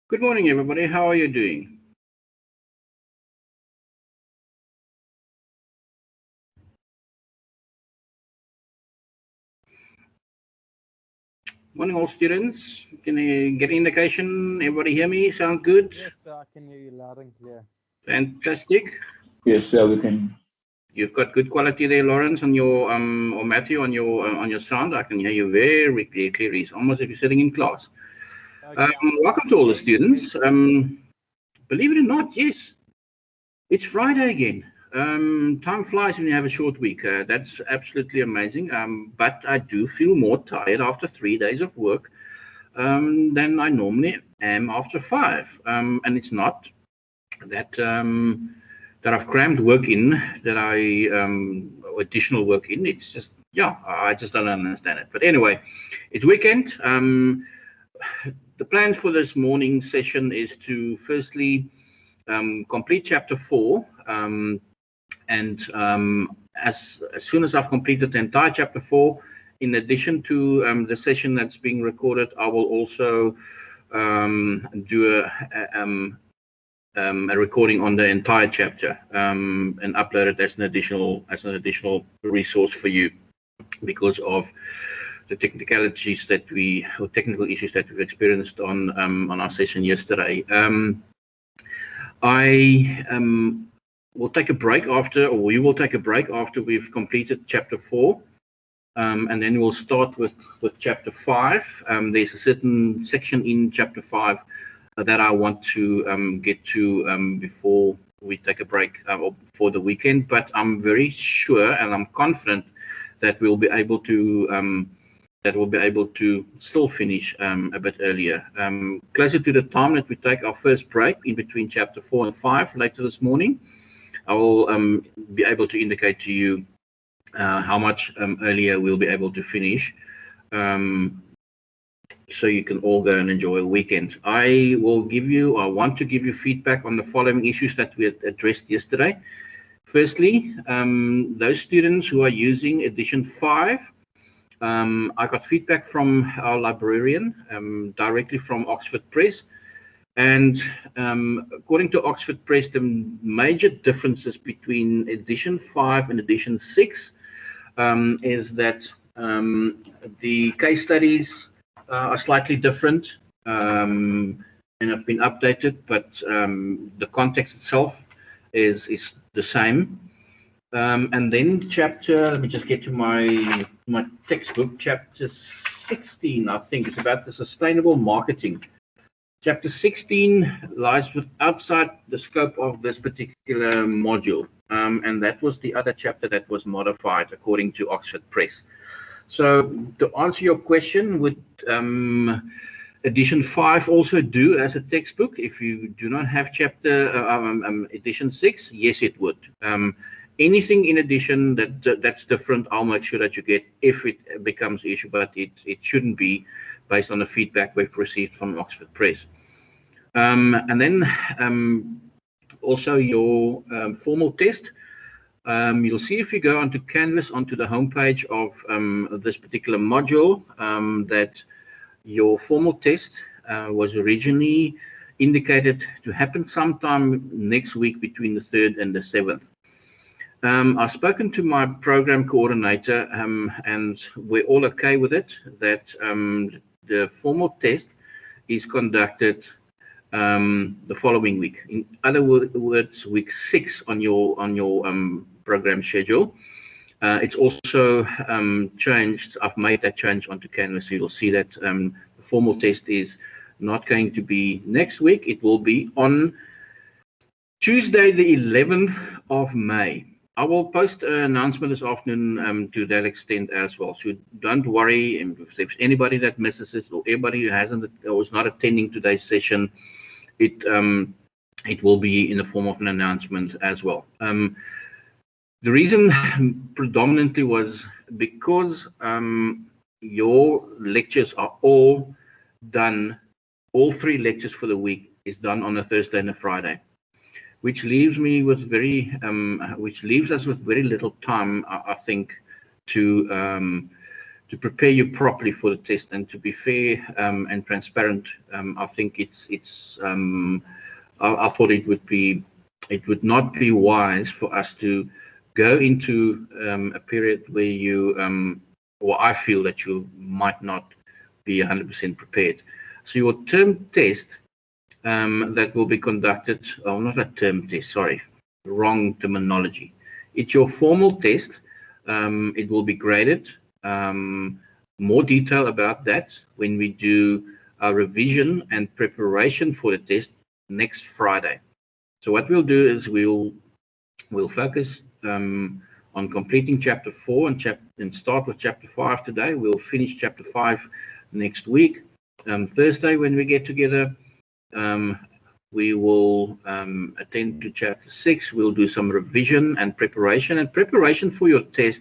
Good morning, everybody. How are you doing? Morning, all students. Can you get an indication? Everybody hear me? Sound good? Yes, I can hear you loud and clear. Fantastic. Yes, sir, we can. You've got good quality there, Lawrence, on your or Matthew on your sound. I can hear you very clearly. It's almost if you're sitting in class. Okay. Welcome to all the students. Believe it or not, yes, it's Friday again. Time flies when you have a short week. That's absolutely amazing. But I do feel more tired after 3 days of work than I normally am after 5. And it's not that that I've crammed work in, that I additional work in. It's just, yeah, I just don't understand it. But anyway, it's weekend. The plans for this morning session is to firstly complete chapter 4, and as soon as I've completed the entire chapter 4, in addition to the session that's being recorded, I will also do a recording on the entire chapter and upload it as an additional resource for you, because of the technicalities that or technical issues that we've experienced on our session yesterday. I will take a break after, or we will take a break after we've completed chapter 4, and then we'll start with chapter 5. There's a certain section in chapter 5 that I want to get to before we take a break or for the weekend. But I'm very sure and I'm confident that we'll be able to still finish a bit earlier, closer to the time that we take our first break in between chapter 4 and 5 later this morning. I will be able to indicate to you how much earlier we'll be able to finish, so you can all go and enjoy a weekend. I want to give you feedback on the following issues that we addressed yesterday. Firstly, those students who are using edition 5, I got feedback from our librarian directly from Oxford Press. And according to Oxford Press, the major differences between edition 5 and edition 6 is that the case studies are slightly different and have been updated, but the context itself is the same. And then let me just get to my textbook, chapter 16, I think, is about the sustainable marketing. Chapter 16 lies outside the scope of this particular module, and that was the other chapter that was modified according to Oxford Press. So to answer your question, would edition 5 also do as a textbook if you do not have chapter edition 6? Yes, it would. Anything in addition that's different, I'll make sure that you get if it becomes an issue, but it shouldn't be, based on the feedback we've received from Oxford Press. And then also your formal test. You'll see if you go onto Canvas, onto the homepage of this particular module, that your formal test was originally indicated to happen sometime next week between the 3rd and the 7th. I've spoken to my program coordinator, and we're all okay with it, that the formal test is conducted the following week. In other words, week 6 on your program schedule. It's also changed. I've made that change onto Canvas. So you'll see that the formal test is not going to be next week. It will be on Tuesday, the 11th of May. I will post an announcement this afternoon to that extent as well. So don't worry. If there's anybody that misses it, or anybody who hasn't or is not attending today's session, it will be in the form of an announcement as well. The reason predominantly was because your lectures are all done. All 3 lectures for the week is done on a Thursday and a Friday, which leaves me with which leaves us with very little time, I think, to to prepare you properly for the test. And to be fair and transparent, I think I thought it would not be wise for us to go into a period where you, or I feel that you might not be 100% prepared. So your term test that will be conducted, oh, not a term test, sorry, wrong terminology. It's your formal test. It will be graded. More detail about that when we do our revision and preparation for the test next Friday. So what we'll do is we'll focus on completing chapter 4 and start with chapter 5 today. We'll finish chapter 5 next week. Thursday, when we get together, we will attend to chapter 6. We'll do some revision and preparation. And preparation for your test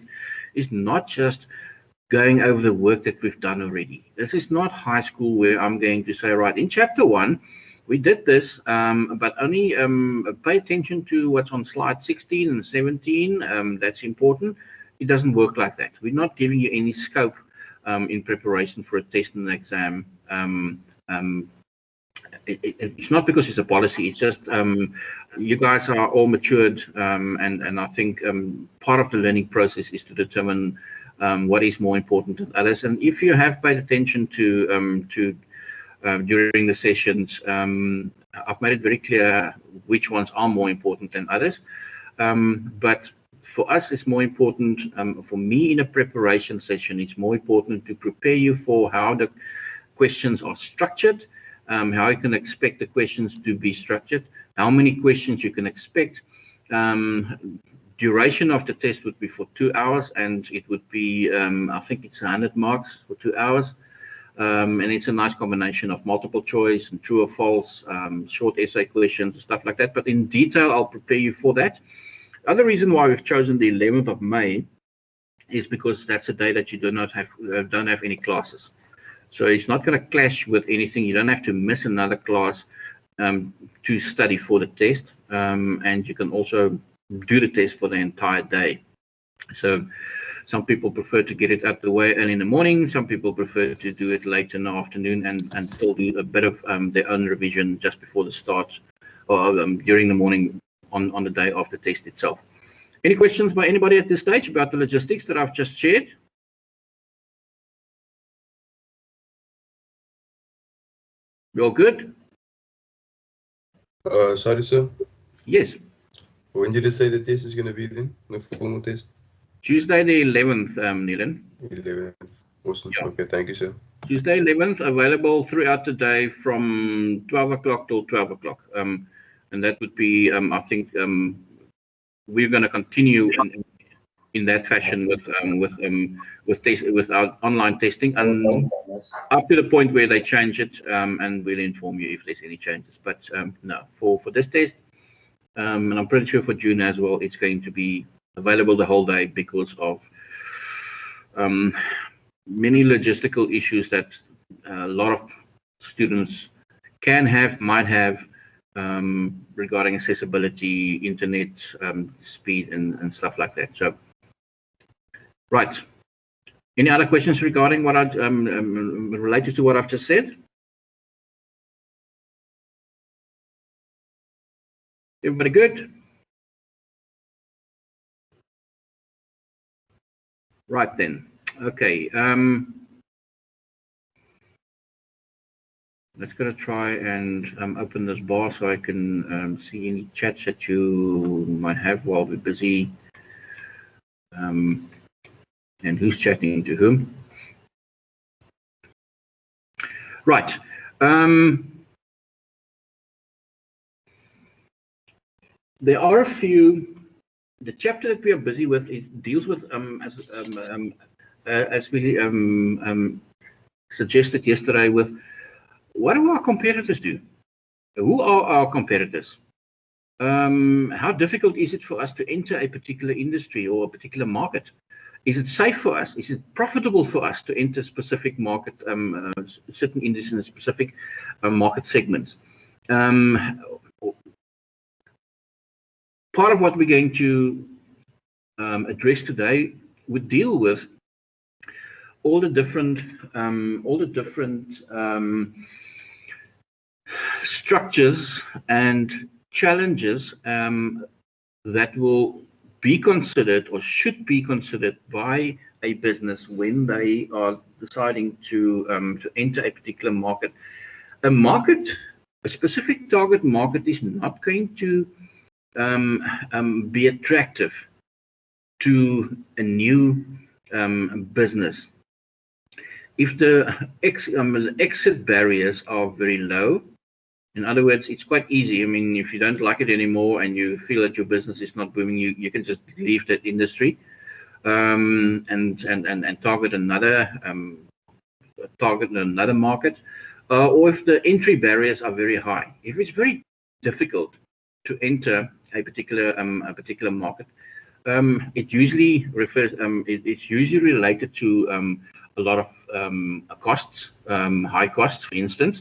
is not just going over the work that we've done already. This is not high school where I'm going to say, right, in chapter 1, we did this, but only pay attention to what's on slide 16 and 17. That's important. It doesn't work like that. We're not giving you any scope in preparation for a test and an exam. It's not because it's a policy. It's just you guys are all matured, and I think part of the learning process is to determine what is more important than others. And if you have paid attention to during the sessions, I've made it very clear which ones are more important than others. But for us, it's more important, for me in a preparation session, it's more important to prepare you for how the questions are structured, how you can expect the questions to be structured, how many questions you can expect. Duration of the test would be for 2 hours, and it would be, I think it's 100 marks for 2 hours. And it's a nice combination of multiple choice and true or false, short essay questions and stuff like that. But in detail, I'll prepare you for that. Other reason why we've chosen the 11th of May is because that's a day that you don't have any classes. So it's not going to clash with anything. You don't have to miss another class to study for the test. And you can also do the test for the entire day. So some people prefer to get it out the way early in the morning. Some people prefer to do it late in the afternoon and still do a bit of their own revision just before the start or during the morning on the day of the test itself. Any questions by anybody at this stage about the logistics that I've just shared? You all good? Sorry, sir. Yes. When did you say the test is going to be then? The formal test? Tuesday the 11th, Nilan. 11th. Awesome. Yeah. Okay, thank you, sir. Tuesday 11th, available throughout the day from 12 o'clock till 12 o'clock. And that would be, I think, we're going to continue in that fashion with our online testing, and up to the point where they change it, and we'll inform you if there's any changes. But no, for this test, and I'm pretty sure for June as well, it's going to be available the whole day because of many logistical issues that a lot of students might have regarding accessibility, internet speed, and stuff like that. So, right. Any other questions regarding what I related to what I've just said? Everybody good? Right then. Okay. Let's gonna try and open this bar so I can see any chats that you might have while we're busy. And who's chatting to whom? Right. There are a few. The chapter that we are busy with deals with as we suggested yesterday, with what do our competitors do? Who are our competitors? How difficult is it for us to enter a particular industry or a particular market? Is it safe for us? Is it profitable for us to enter specific market, certain industries and specific market segments? Part of what we're going to address today would deal with all the different structures and challenges that will be considered or should be considered by a business when they are deciding to enter a particular market. A specific target market is not going to be attractive to a new business if the exit barriers are very low. In other words, it's quite easy. I mean, if you don't like it anymore and you feel that your business is not booming, you can just leave that industry and target another market. Or if the entry barriers are very high, if it's very difficult to enter a particular market, it usually it's usually related to a lot of costs, high costs, for instance.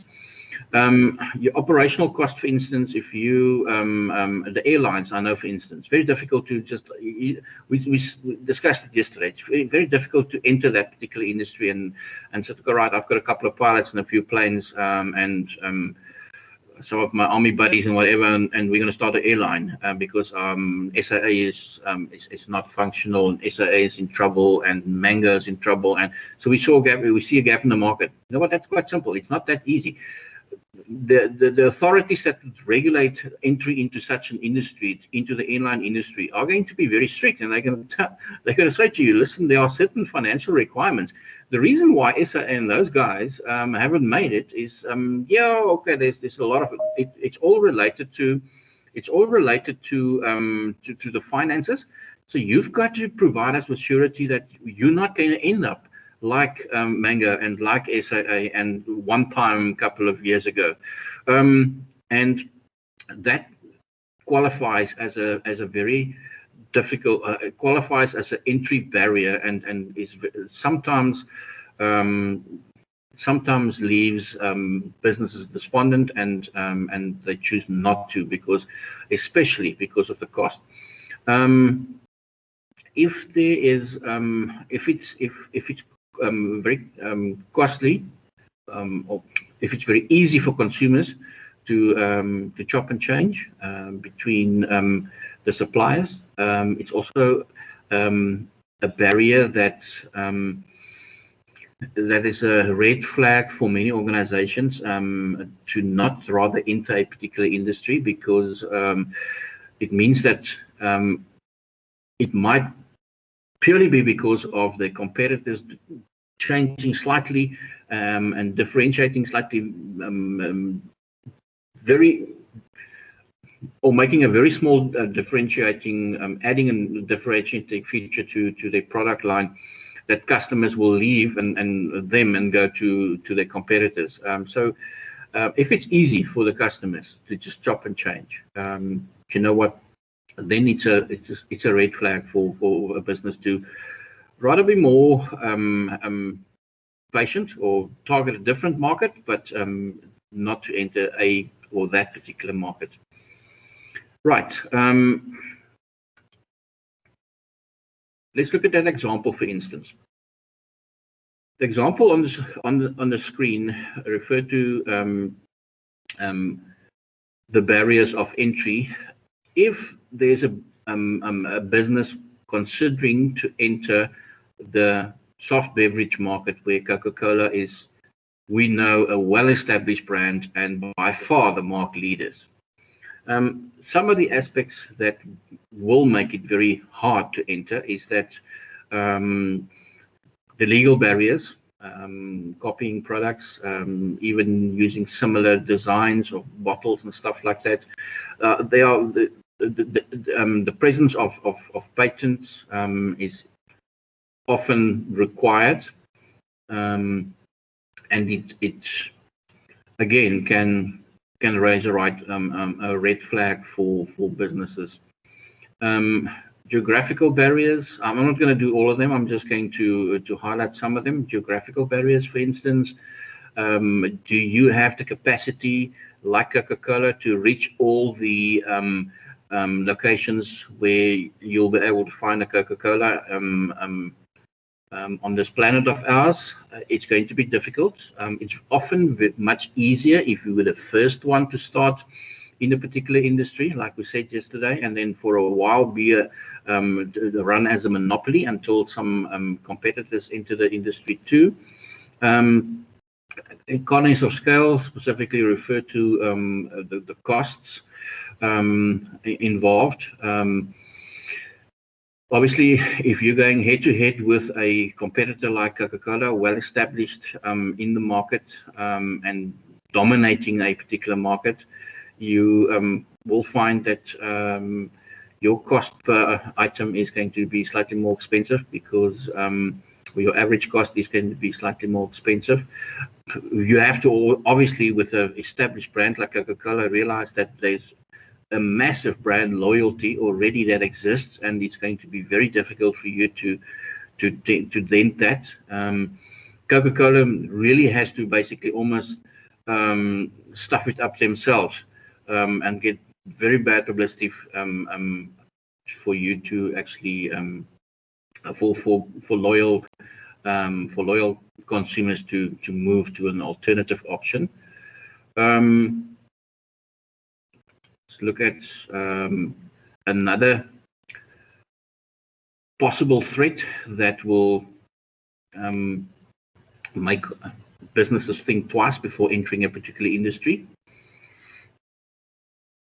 Your operational cost, for instance, if you the airlines, I know, for instance, very difficult to just we discussed it yesterday. It's very difficult to enter that particular industry and say, all right, I've got a couple of pilots and a few planes and some of my army buddies and whatever, and we're going to start an airline because SAA is not functional, and SAA is in trouble, and Mango is in trouble, and so we see a gap in the market. You know what? That's quite simple. It's not that easy. The authorities that regulate entry into such an industry, into the airline industry, are going to be very strict, and they're going to say to you, listen, there are certain financial requirements. The reason why SA and those guys haven't made it is, there's a lot of it. It's all related to the finances. So you've got to provide us with surety that you're not going to end up like Mango and like SAA and one time a couple of years ago, and that qualifies as a very difficult, qualifies as an entry barrier, and is sometimes leaves businesses despondent, and they choose not to, especially because of the cost. If there is if it's very costly, or if it's very easy for consumers to chop and change between the suppliers, it's also a barrier that is a red flag for many organizations to not rather enter a particular industry, because it means that it might purely be because of the competitors changing slightly and differentiating slightly, or making a very small differentiating, adding a differentiating feature to their product line, that customers will leave and go to their competitors. So if it's easy for the customers to just chop and change, you know what? Then it's a red flag for a business to rather be more patient or target a different market, but not to enter that particular market. Right. Let's look at that example, for instance. The example on the screen referred to the barriers of entry. If there's a business considering to enter the soft beverage market, where Coca-Cola is, we know, a well-established brand and by far the market leaders, some of the aspects that will make it very hard to enter is that the legal barriers, copying products, even using similar designs of bottles and stuff like that. They are the presence of patents is often required, and it again can raise a red flag for businesses. Geographical barriers, I'm not going to do all of them. I'm just going to highlight some of them. Geographical barriers, for instance, do you have the capacity, like Coca-Cola, to reach all the locations where you'll be able to find a Coca-Cola on this planet of ours, it's going to be difficult. It's often much easier if you were the first one to start in a particular industry, like we said yesterday, and then for a while run as a monopoly until some competitors enter the industry too. Economies of scale specifically refer to the costs involved. Obviously, if you're going head-to-head with a competitor like Coca-Cola, well established in the market and dominating a particular market, you will find that your cost per item is going to be slightly more expensive because your average cost is going to be slightly more expensive. You have to obviously, with an established brand like Coca-Cola, realize that there's a massive brand loyalty already that exists, and it's going to be very difficult for you to dent that. Coca-Cola really has to basically almost stuff it up themselves and get very bad publicity for you to actually for loyal consumers to move to an alternative option. Let's look at another possible threat that will make businesses think twice before entering a particular industry.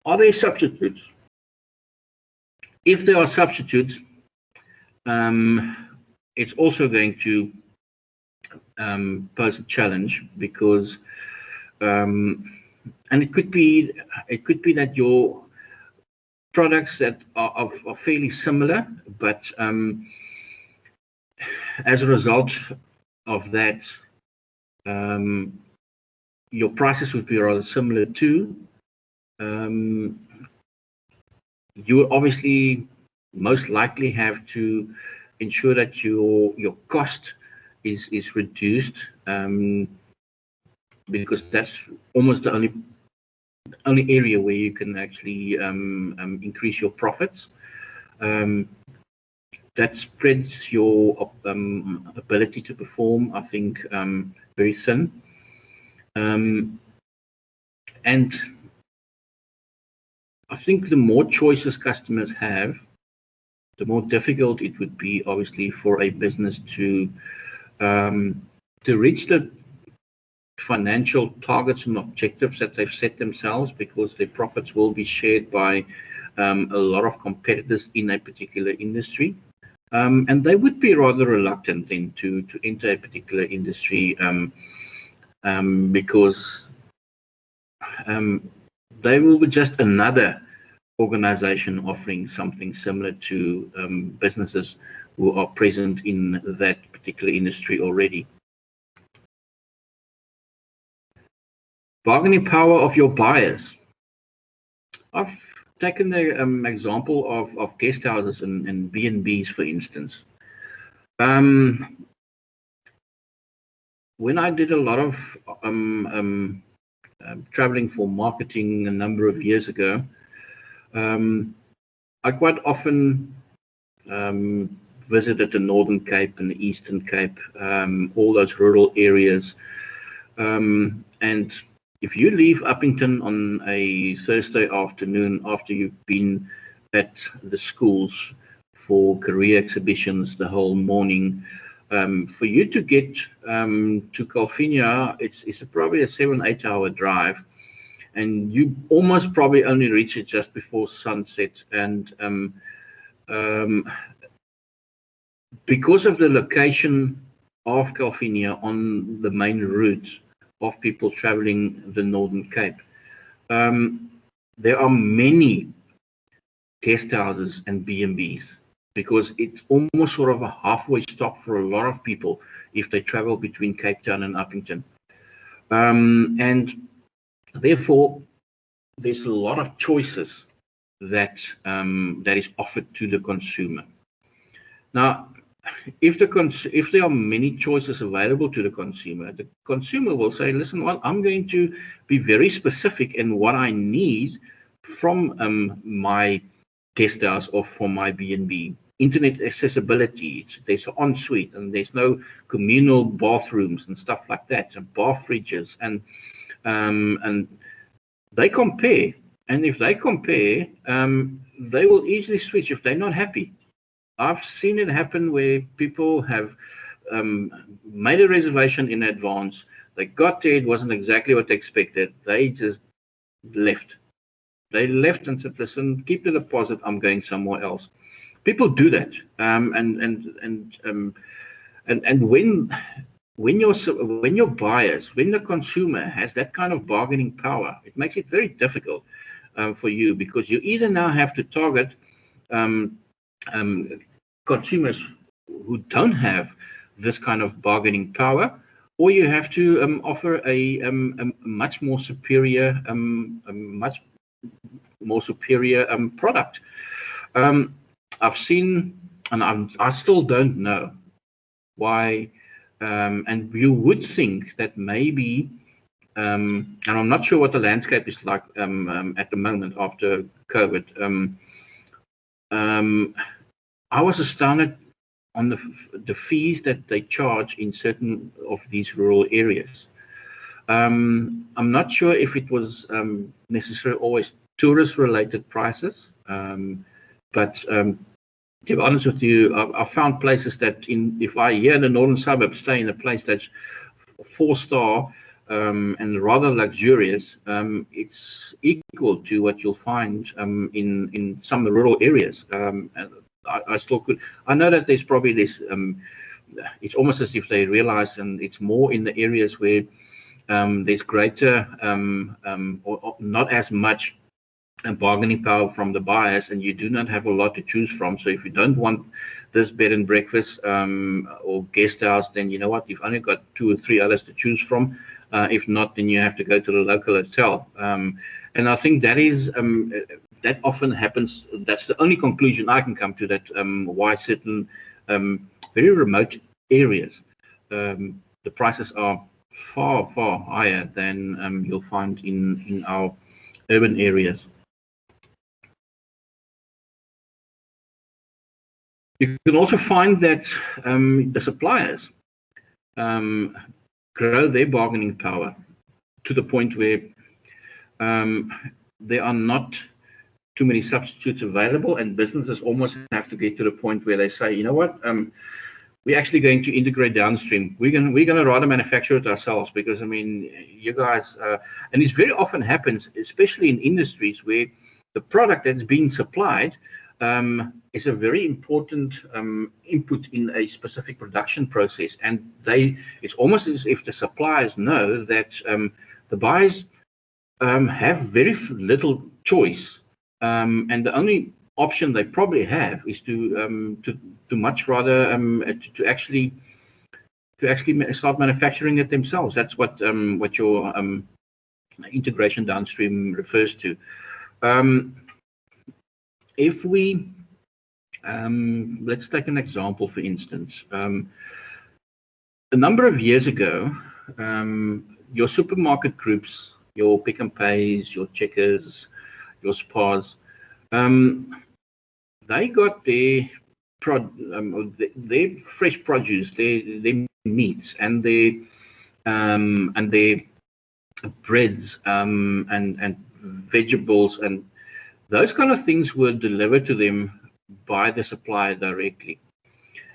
Are there substitutes? If there are substitutes, it's also going to pose a challenge because, and it could be that your products that are fairly similar, but as a result of that, your prices would be rather similar too. You will obviously most likely have to ensure that your cost is reduced, because that's almost the only area where you can actually increase your profits. That spreads your ability to perform, I think, very thin. And I think the more choices customers have, the more difficult it would be, obviously, for a business to reach the financial targets and objectives that they've set themselves, because their profits will be shared by a lot of competitors in a particular industry. And they would be rather reluctant then to enter a particular industry because they will be just another organization offering something similar to businesses who are present in that particular industry already. Bargaining power of your buyers. I've taken the example of guest houses and B&Bs, for instance. When I did a lot of traveling for marketing a number of years ago, I quite often visited the Northern Cape and the Eastern Cape, all those rural areas. And if you leave Uppington on a Thursday afternoon after you've been at the schools for career exhibitions the whole morning, for you to get to Calvinia, it's probably a 7-8 hour drive, and you almost probably only reach it just before sunset. And because of the location of Calvinia on the main route of people traveling the Northern Cape, there are many guest houses and B&Bs, because it's almost sort of a halfway stop for a lot of people if they travel between Cape Town and Uppington. And therefore, there's a lot of choices that is offered to the consumer. Now, if there are many choices available to the consumer will say, listen, well, I'm going to be very specific in what I need from my guest house or from my B&B. internet accessibility. There's an ensuite, and there's no communal bathrooms and stuff like that, and bar fridges, and they compare. And if they compare, they will easily switch if they're not happy. I've seen it happen where people have made a reservation in advance. They got there, it wasn't exactly what they expected. They just left. They left and said, "Listen, keep the deposit. I'm going somewhere else." People do that, and when your buyers, when the consumer has that kind of bargaining power, it makes it very difficult for you, because you either now have to target consumers who don't have this kind of bargaining power, or you have to offer a much more superior, product. I've seen, and I still don't know why, and you would think that maybe, and I'm not sure what the landscape is like at the moment after COVID. I was astounded on the fees that they charge in certain of these rural areas. I'm not sure if it was necessarily always tourist-related prices, but to be honest with you, I found places that, if I here in the northern suburbs stay in a place that's 4-star and rather luxurious, it's equal to what you'll find in some rural areas. I still could. I know that there's probably this. It's almost as if they realize, and it's more in the areas where there's greater or not as much bargaining power from the buyers, and you do not have a lot to choose from. So if you don't want this bed and breakfast or guest house, then you know what, you've only got 2 or 3 others to choose from. If not, then you have to go to the local hotel. And I think that is that often happens. That's the only conclusion I can come to, that why certain very remote areas the prices are far higher than you'll find in our urban areas. You can also find that the suppliers grow their bargaining power to the point where there are not too many substitutes available, and businesses almost have to get to the point where they say, you know what, we're actually going to integrate downstream. We're going to rather manufacture it ourselves, because I mean, you guys, and it very often happens, especially in industries where the product that's being supplied is a very important input in a specific production process, and it's almost as if the suppliers know that the buyers have very little choice, and the only option they probably have is to much rather to actually start manufacturing it themselves. That's what your integration downstream refers to. If we let's take an example, for instance. A number of years ago, your supermarket groups, your Pick n Pays, your Checkers, your Spars, they got their fresh produce, their meats, and their breads and vegetables, and those kind of things were delivered to them by the supplier directly.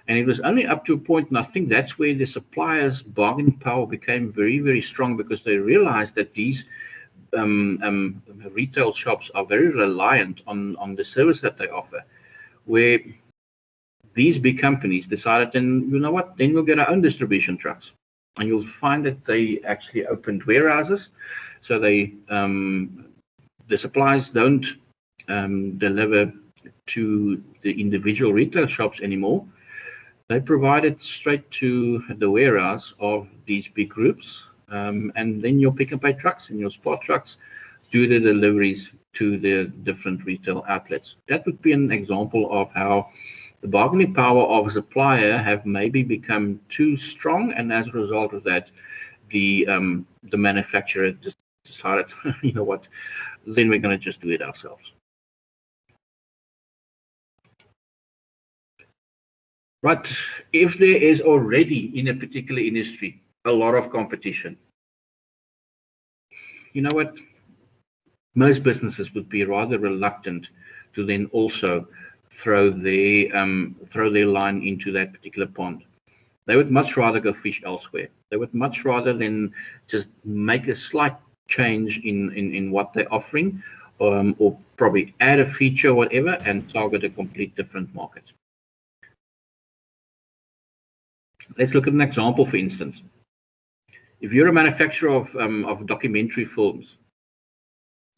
And it was only up to a point, and I think that's where the supplier's bargaining power became very, very strong, because they realized that these retail shops are very reliant on the service that they offer, where these big companies decided, then you know what, then we'll get our own distribution trucks. And you'll find that they actually opened warehouses, so they the suppliers don't deliver to the individual retail shops anymore. They provide it straight to the warehouse of these big groups, and then your Pick n Pay trucks and your Spot trucks do the deliveries to the different retail outlets. That would be an example of how the bargaining power of a supplier have maybe become too strong, and as a result of that, the manufacturer just decided, you know what, then we're going to just do it ourselves. But if there is already in a particular industry a lot of competition, you know what? Most businesses would be rather reluctant to then also throw their line into that particular pond. They would much rather go fish elsewhere. They would much rather than just make a slight change in what they're offering, or probably add a feature or whatever and target a complete different market. Let's look at an example, for instance. If you're a manufacturer of documentary films,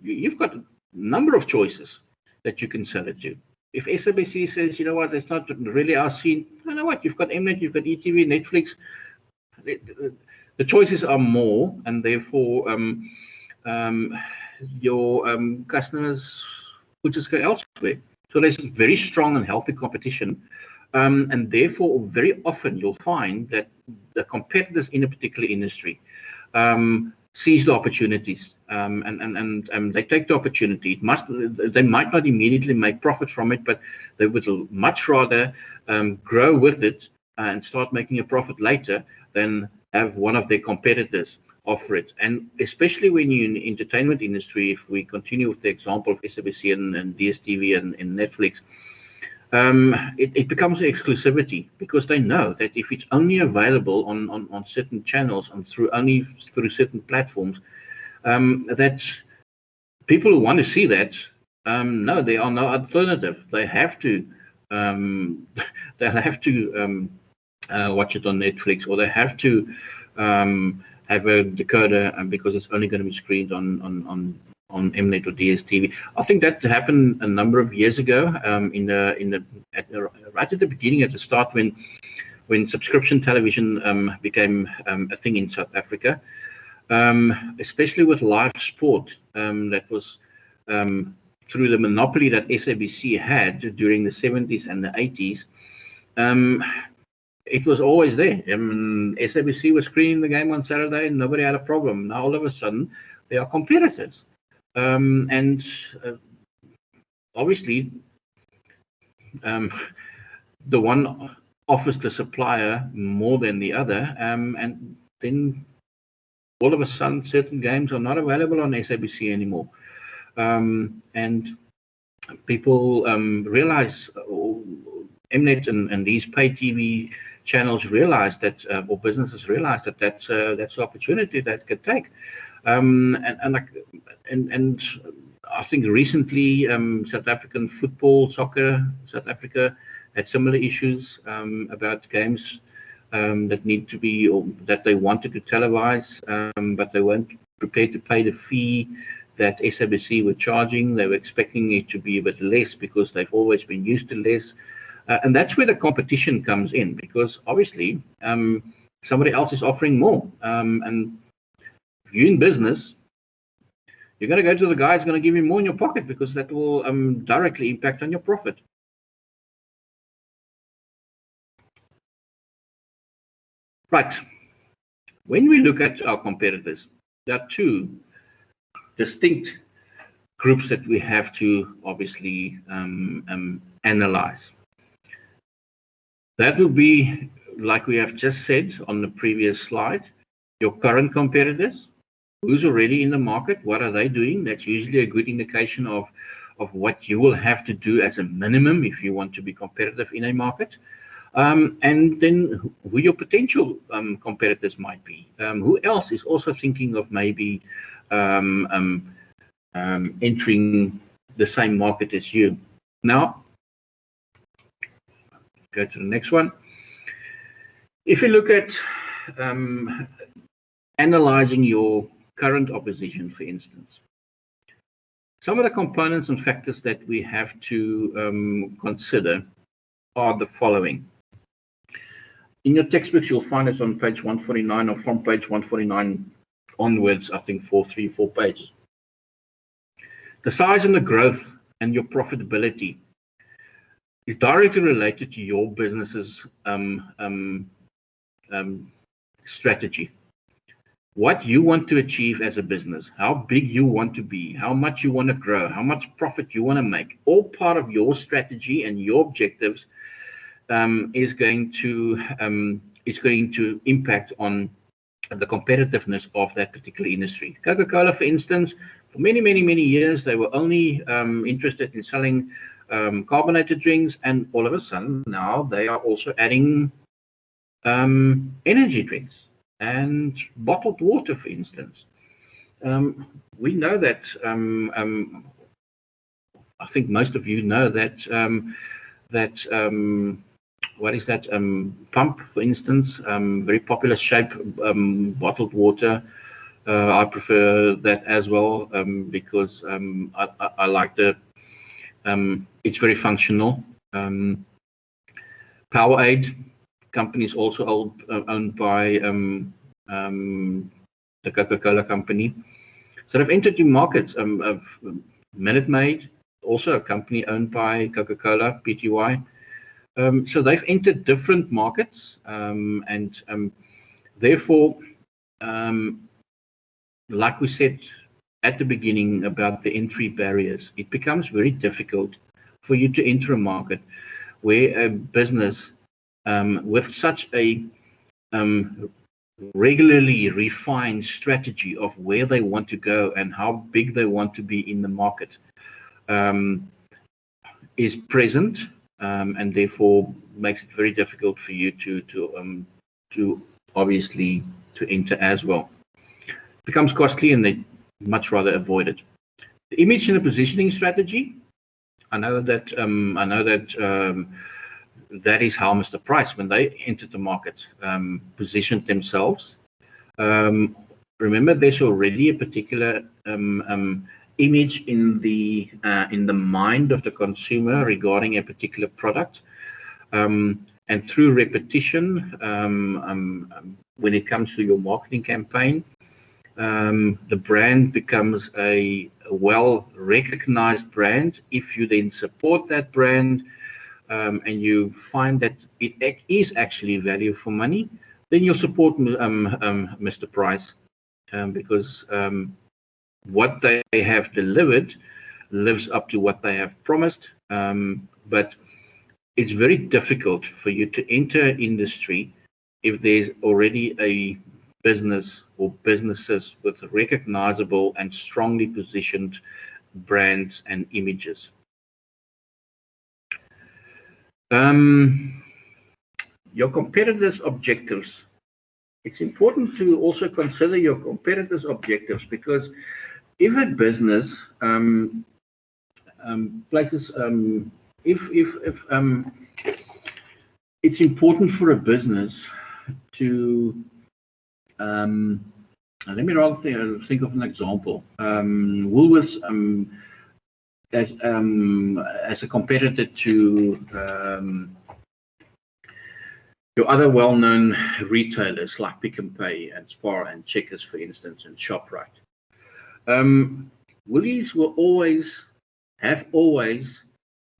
you've got a number of choices that you can sell it to. If SABC says, you know what, it's not really our scene, you know what, you've got Mnet, you've got ETV, Netflix. The choices are more, and therefore your customers will just go elsewhere. So there's very strong and healthy competition. And therefore, very often you'll find that the competitors in a particular industry seize the opportunities, and they take the opportunity. They might not immediately make profit from it, but they would much rather grow with it and start making a profit later than have one of their competitors offer it. And especially when you're in the entertainment industry, if we continue with the example of SABC and DSTV and Netflix, it becomes an exclusivity, because they know that if it's only available on certain channels and through certain platforms, that people who want to see that, no, there are no alternative. They have to watch it on Netflix, or they have to have a decoder, because it's only going to be screened on Mnet or DSTV. I think that happened a number of years ago, right at the beginning, at the start, when subscription television became a thing in South Africa, especially with live sport. That was through the monopoly that SABC had during the 70s and the 80s. It was always there. SABC was screening the game on Saturday and nobody had a problem. Now all of a sudden they are competitors. And obviously, the one offers the supplier more than the other, and then all of a sudden certain games are not available on SABC anymore. And people realize, Mnet and these pay TV channels realize that, or businesses realize that that's an opportunity that could take. And I think recently South African football, soccer, South Africa had similar issues about games that need to be, or that they wanted to televise, but they weren't prepared to pay the fee that SABC were charging. They were expecting it to be a bit less because they've always been used to less. And that's where the competition comes in, because obviously somebody else is offering more. And if you're in business, you're going to go to the guy who's going to give you more in your pocket, because that will directly impact on your profit. Right. When we look at our competitors, there are two distinct groups that we have to obviously analyze. That will be, like we have just said on the previous slide, your current competitors. Who's already in the market? What are they doing? That's usually a good indication of what you will have to do as a minimum if you want to be competitive in a market. And then who your potential competitors might be. Who else is also thinking of maybe entering the same market as you? Now, go to the next one. If you look at analyzing your current opposition, for instance, some of the components and factors that we have to consider are the following. In your textbooks, you'll find it on page 149, or from page 149 onwards, I think 4 pages. The size and the growth and your profitability is directly related to your business's strategy. What you want to achieve as a business, how big you want to be, how much you want to grow, how much profit you want to make, all part of your strategy and your objectives is going to impact on the competitiveness of that particular industry. Coca-Cola, for instance, for many years, they were only interested in selling carbonated drinks, and all of a sudden now they are also adding energy drinks and bottled water, for instance. We know that, I think most of you know that, what is that, pump, for instance, very popular shape, bottled water. I prefer that as well, because I like the, it's very functional. Powerade company is also owned by the Coca-Cola company. So they've entered new markets. Of Minute Maid, also a company owned by Coca-Cola, PTY. So they've entered different markets, and therefore, like we said at the beginning about the entry barriers, it becomes very difficult for you to enter a market where a business with such a regularly refined strategy of where they want to go and how big they want to be in the market is present, and therefore makes it very difficult for you to obviously to enter as well. It becomes costly, and they much rather avoid it. The image and the positioning strategy. I know that that is how Mr. Price, when they entered the market, positioned themselves. Remember, there's already a particular image in the mind of the consumer regarding a particular product, and through repetition, when it comes to your marketing campaign, the brand becomes a well-recognized brand. If you then support that brand, and you find that it is actually value for money, then you'll support Mr. Price, because what they have delivered lives up to what they have promised. But it's very difficult for you to enter industry if there's already a business or businesses with recognizable and strongly positioned brands and images. Your competitors' objectives. It's important to also consider your competitors' objectives, because if a business places, if it's important for a business to, let me rather think of an example. Woolworths, as a competitor to your other well-known retailers like Pick n Pay and Spar and Checkers, for instance, and ShopRite. Woolies will have always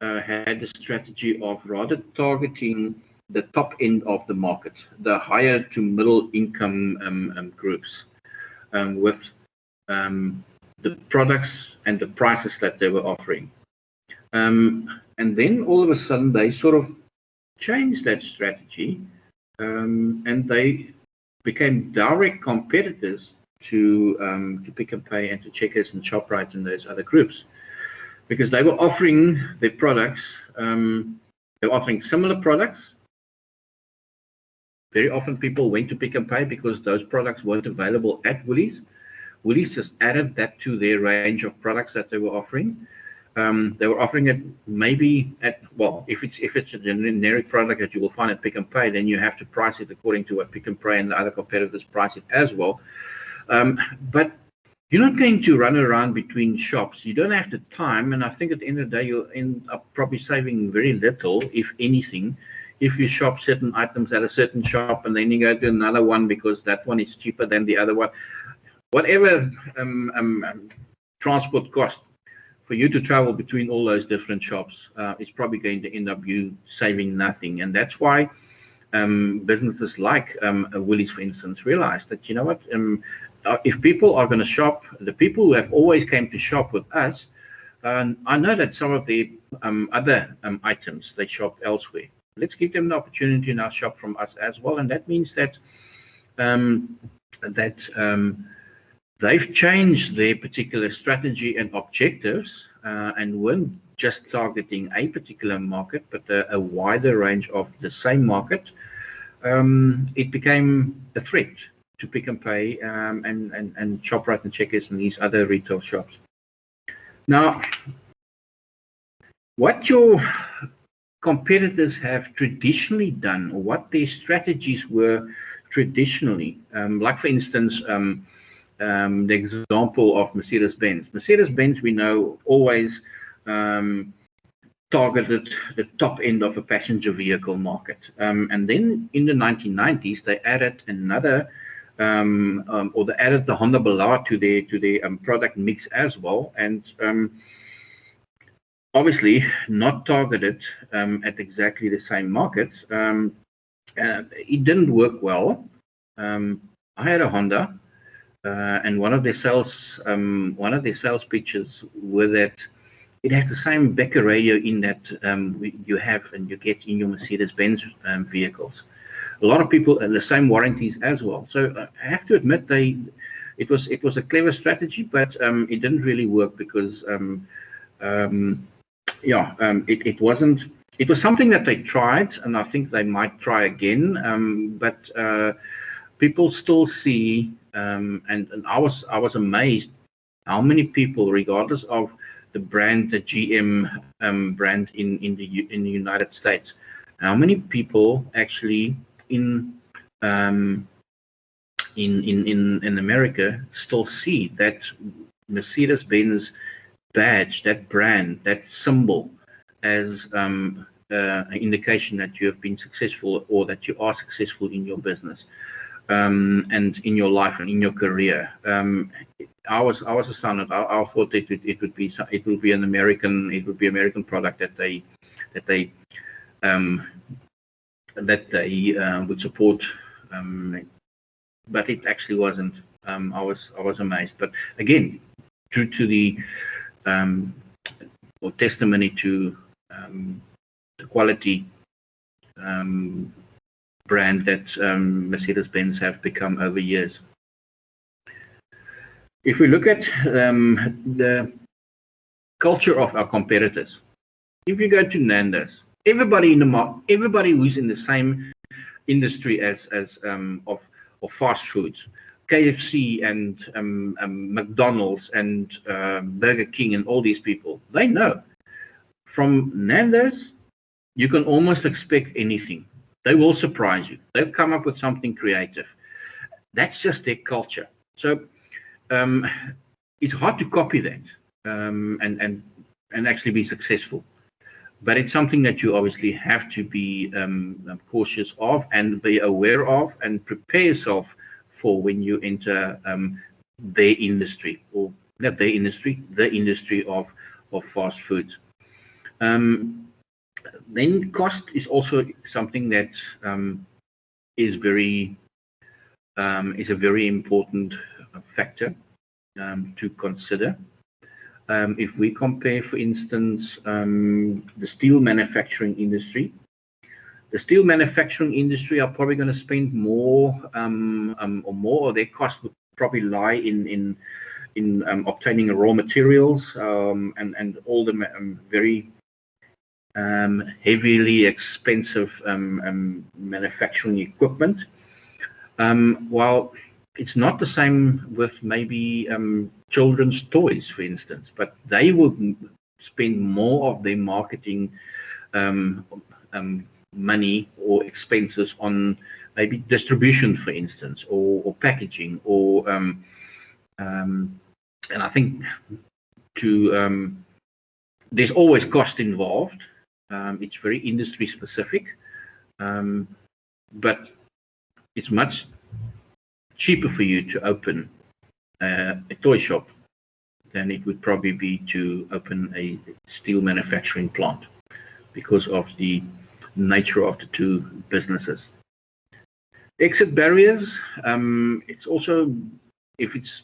had the strategy of rather targeting the top end of the market, the higher to middle income groups, with the products and the prices that they were offering. And then all of a sudden they sort of changed that strategy, and they became direct competitors to Pick n Pay and to Checkers and ShopRite and those other groups, because they were offering their products, they were offering similar products. Very often people went to Pick n Pay because those products weren't available at Woolies. Woolies just added that to their range of products that they were offering. They were offering it maybe at, well, if it's a generic product that you will find at Pick n Pay, then you have to price it according to what Pick n Pay and the other competitors price it as well. But you're not going to run around between shops. You don't have the time, and I think at the end of the day you'll end up probably saving very little, if anything, if you shop certain items at a certain shop and then you go to another one because that one is cheaper than the other one. Whatever transport cost for you to travel between all those different shops is probably going to end up you saving nothing. And that's why businesses like Woolies, for instance, realize that, you know what, if people are going to shop, the people who have always came to shop with us, I know that some of the other items they shop elsewhere. let's give them the opportunity to now shop from us as well. And that means that they've changed their particular strategy and objectives and weren't just targeting a particular market, but a wider range of the same market. It became a threat to Pick and Pay and ShopRite and Checkers and these other retail shops. Now, what your competitors have traditionally done, or what their strategies were traditionally, like for instance, the example of Mercedes-Benz. Mercedes-Benz, we know, always targeted the top end of a passenger vehicle market. And then in the 1990s, they added another, or they added the Honda Ballard to their product mix as well. And obviously not targeted at exactly the same markets. It didn't work well. I had a Honda, and one of their sales pitches were that it has the same Becker radio in that you have and you get in your Mercedes-Benz vehicles. A lot of people, the same warranties as well. So I have to admit, it was a clever strategy, but it didn't really work because it wasn't. It was something that they tried, and I think they might try again. But people still see, and I was amazed how many people, regardless of the brand, the GM brand in the United States, how many people actually in America still see that Mercedes-Benz badge, that brand, that symbol, as an indication that you have been successful or that you are successful in your business and in your life and in your career. I was astounded. I thought it would be an American product that they would support, but it actually wasn't. I was amazed. But again, due to the or testimony to the quality brand that Mercedes-Benz have become over years. If we look at the culture of our competitors, if you go to Nando's, everybody in the market, everybody who's in the same industry as of fast foods, KFC and McDonald's and Burger King and all these people, they know from Nando's you can almost expect anything. They will surprise you. They'll come up with something creative. That's just their culture. So it's hard to copy that and actually be successful. But it's something that you obviously have to be cautious of and be aware of and prepare yourself for when you enter their industry, or not their industry, the industry of fast food. Then cost is also something that is a very important factor to consider. If we compare, for instance, the steel manufacturing industry, are probably going to spend more, or their cost would probably lie in obtaining raw materials and all the very heavily expensive manufacturing equipment. While it's not the same with maybe children's toys, for instance, but they would spend more of their marketing money or expenses on maybe distribution, for instance, or packaging, or and I think there's always cost involved. It's very industry specific, but it's much cheaper for you to open a toy shop than it would probably be to open a steel manufacturing plant, because of the nature of the two businesses. Exit barriers. It's also, if it's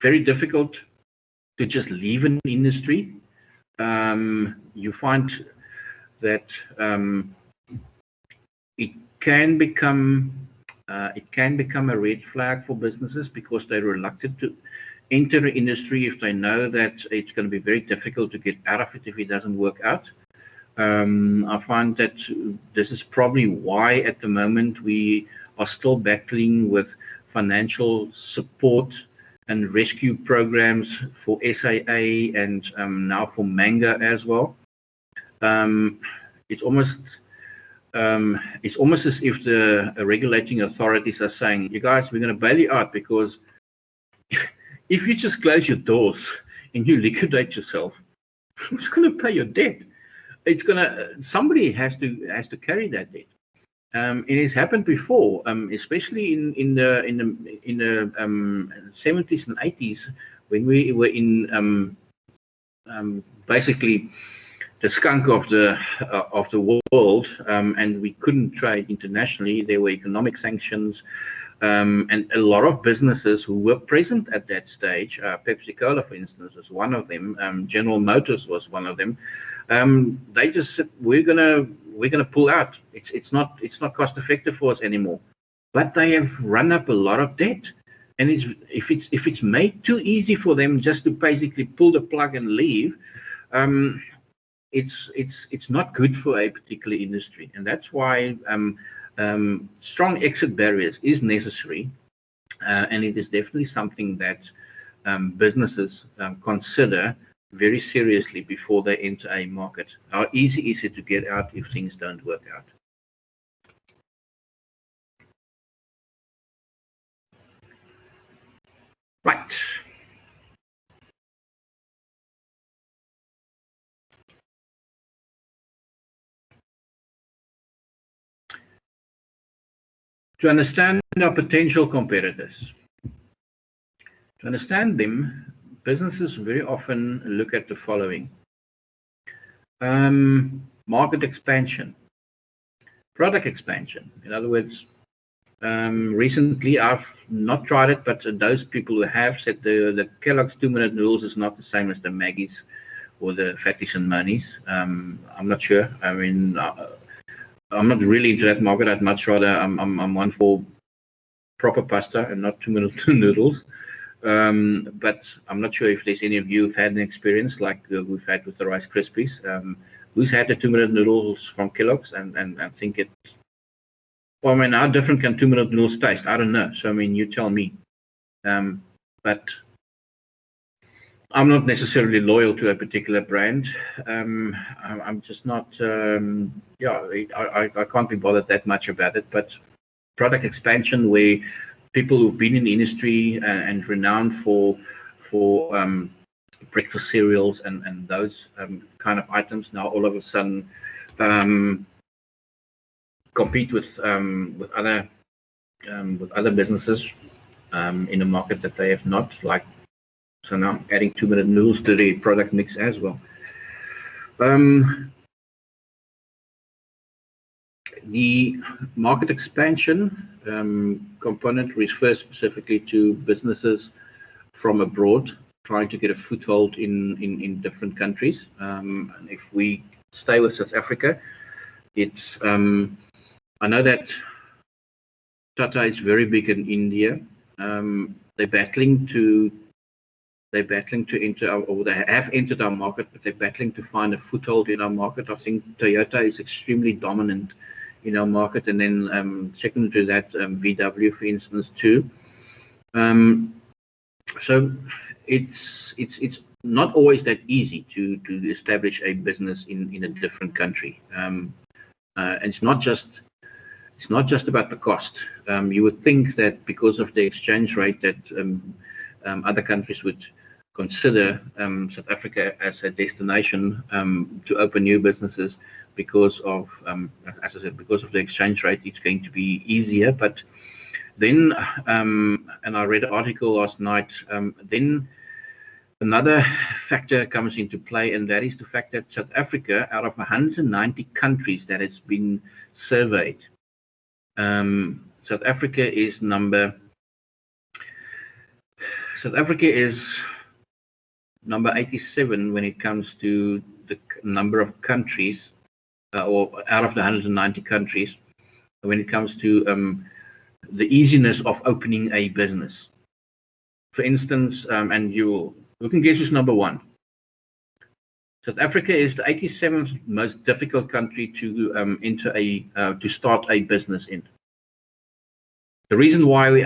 very difficult to just leave an industry, you find that it can become a red flag for businesses because they're reluctant to enter the industry if they know that it's going to be very difficult to get out of it if it doesn't work out. I find that this is probably why at the moment we are still battling with financial support and rescue programs for SAA and now for Manga as well. It's almost as if the regulating authorities are saying, "You guys, we're going to bail you out because if you just close your doors and you liquidate yourself, who's going to pay your debt? It's somebody has to carry that debt." It has happened before, especially in the 70s and 80s when we were in basically the skunk of the world, and we couldn't trade internationally. There were economic sanctions, and a lot of businesses who were present at that stage, Pepsi-Cola, for instance, was one of them. General Motors was one of them. They just said, "We're gonna pull out. It's not cost effective for us anymore." But they have run up a lot of debt, and if it's made too easy for them just to basically pull the plug and leave, it's not good for a particular industry, and that's why strong exit barriers is necessary, and it is definitely something that businesses consider very seriously before they enter a market. How easy is it to get out if things don't work out? Right. To understand our potential competitors. To understand them, businesses very often look at the following. Market expansion, product expansion. In other words, recently I've not tried it, but those people who have said the Kellogg's 2-minute noodles is not the same as the Maggie's or the Fatties and Monies. I'm not sure. I mean, I'm not really into that market. I'd much rather I'm one for proper pasta and not 2-minute noodles. But I'm not sure if there's any of you who've had an experience like we've had with the Rice Krispies. Who's had the 2-minute noodles from Kellogg's and think it? Well, I mean, how different can 2-minute noodles taste? I don't know. So I mean, you tell me. But I'm not necessarily loyal to a particular brand. I'm just not. I can't be bothered that much about it. But product expansion, where people who've been in the industry and renowned for breakfast cereals and those kind of items now all of a sudden compete with other businesses in a market that they have not, like. So now adding 2-minute noodles to the product mix as well. The market expansion component refers specifically to businesses from abroad trying to get a foothold in different countries. If we stay with South Africa, it's I know that Tata is very big in India. They're battling to enter, or they have entered our market, but they're battling to find a foothold in our market. I think Toyota is extremely dominant in our market, and then second to that, VW, for instance, too. So it's not always that easy to establish a business in a different country. And it's not just about the cost. You would think that because of the exchange rate that other countries would consider South Africa as a destination to open new businesses because of, as I said, because of the exchange rate, it's going to be easier. But then, and I read an article last night, then another factor comes into play, and that is the fact that South Africa, out of 190 countries that has been surveyed, South Africa is number 87 when it comes to the number of countries, or out of the 190 countries, when it comes to the easiness of opening a business. For instance, and you can guess who's number one. South Africa is the 87th most difficult country to to start a business in. The reason why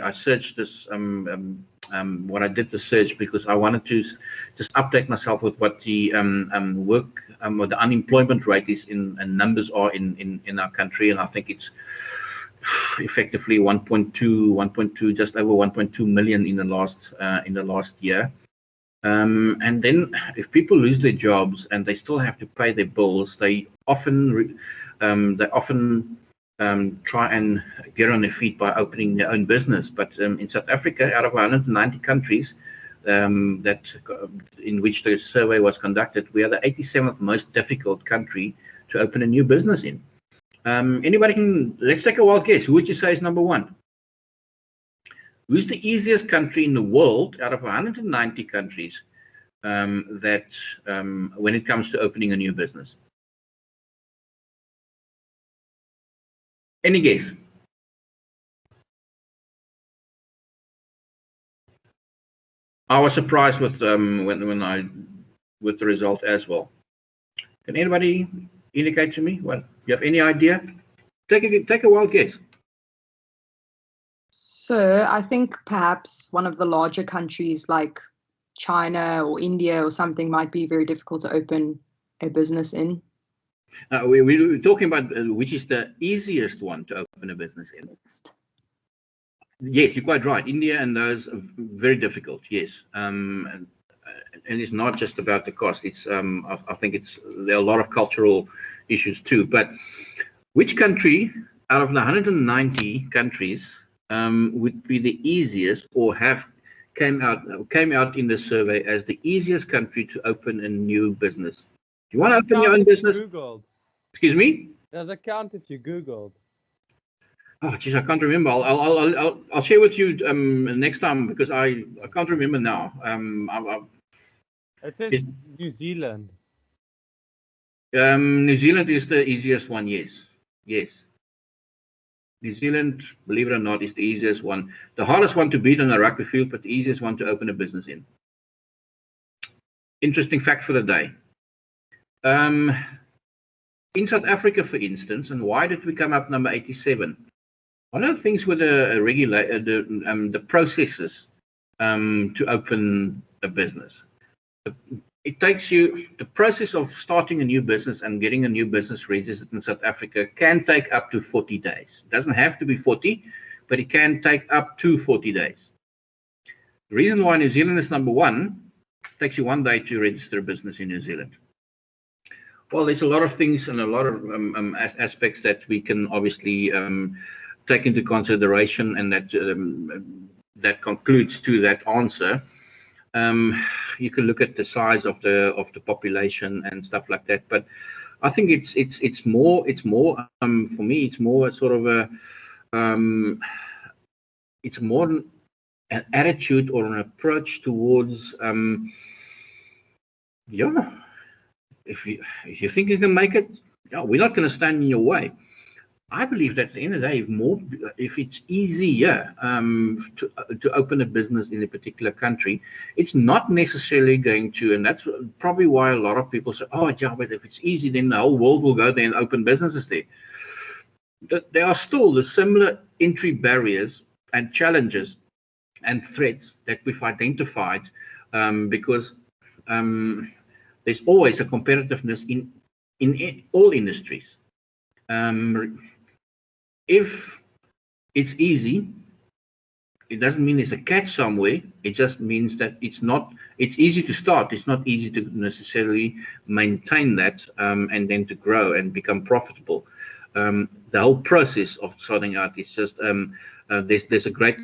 I searched this, when I did the search, because I wanted to just update myself with what the what the unemployment rate is and numbers are in our country, and I think it's effectively 1.2, just over 1.2 million in the last year. And then if people lose their jobs and they still have to pay their bills, they often try and get on their feet by opening their own business. But in South Africa, out of 190 countries in which the survey was conducted, we are the 87th most difficult country to open a new business in. Anybody can, let's take a wild guess. Who would you say is number one? Who's the easiest country in the world out of 190 countries when it comes to opening a new business? Any guess? I was surprised with with the result as well. Can anybody indicate to me? Well, you have any idea? Take a wild guess. So I think perhaps one of the larger countries like China or India or something might be very difficult to open a business in. We're talking about which is the easiest one to open a business in. Yes, you're quite right. India and those are very difficult. Yes, and it's not just about the cost. It's I think there are a lot of cultural issues too. But which country out of the 190 countries would be the easiest, or came out in the survey as the easiest country to open a new business? You want to open your own business? Googled. Excuse me? Does it count if you Googled? Oh, geez, I can't remember. I'll share with you next time, because I can't remember now. It says New Zealand. New Zealand is the easiest one. Yes, yes. New Zealand, believe it or not, is the easiest one. The hardest one to beat on a rugby field, but the easiest one to open a business in. Interesting fact for the day. In South Africa, for instance, and why did we come up number 87? One of the things with the processes to open a business. It takes you, the process of starting a new business and getting a new business registered in South Africa can take up to 40 days. It doesn't have to be 40, but it can take up to 40 days. The reason why New Zealand is number one, it takes you 1 day to register a business in New Zealand. Well, there's a lot of things and a lot of aspects that we can obviously take into consideration, and that concludes to that answer. You can look at the size of the population and stuff like that, but I think it's more for me, it's more sort of a it's more an attitude or an approach towards yeah. If you think you can make it, yeah, we're not going to stand in your way. I believe that at the end of the day, if it's easier to open a business in a particular country, it's not necessarily going to, and that's probably why a lot of people say, oh, yeah, but if it's easy, then the whole world will go there and open businesses there. There are still the similar entry barriers and challenges and threats that we've identified, because there's always a competitiveness in all industries. If it's easy, it doesn't mean there's a catch somewhere. It just means that it's easy to start. It's not easy to necessarily maintain that and then to grow and become profitable. The whole process of starting out is just there's a great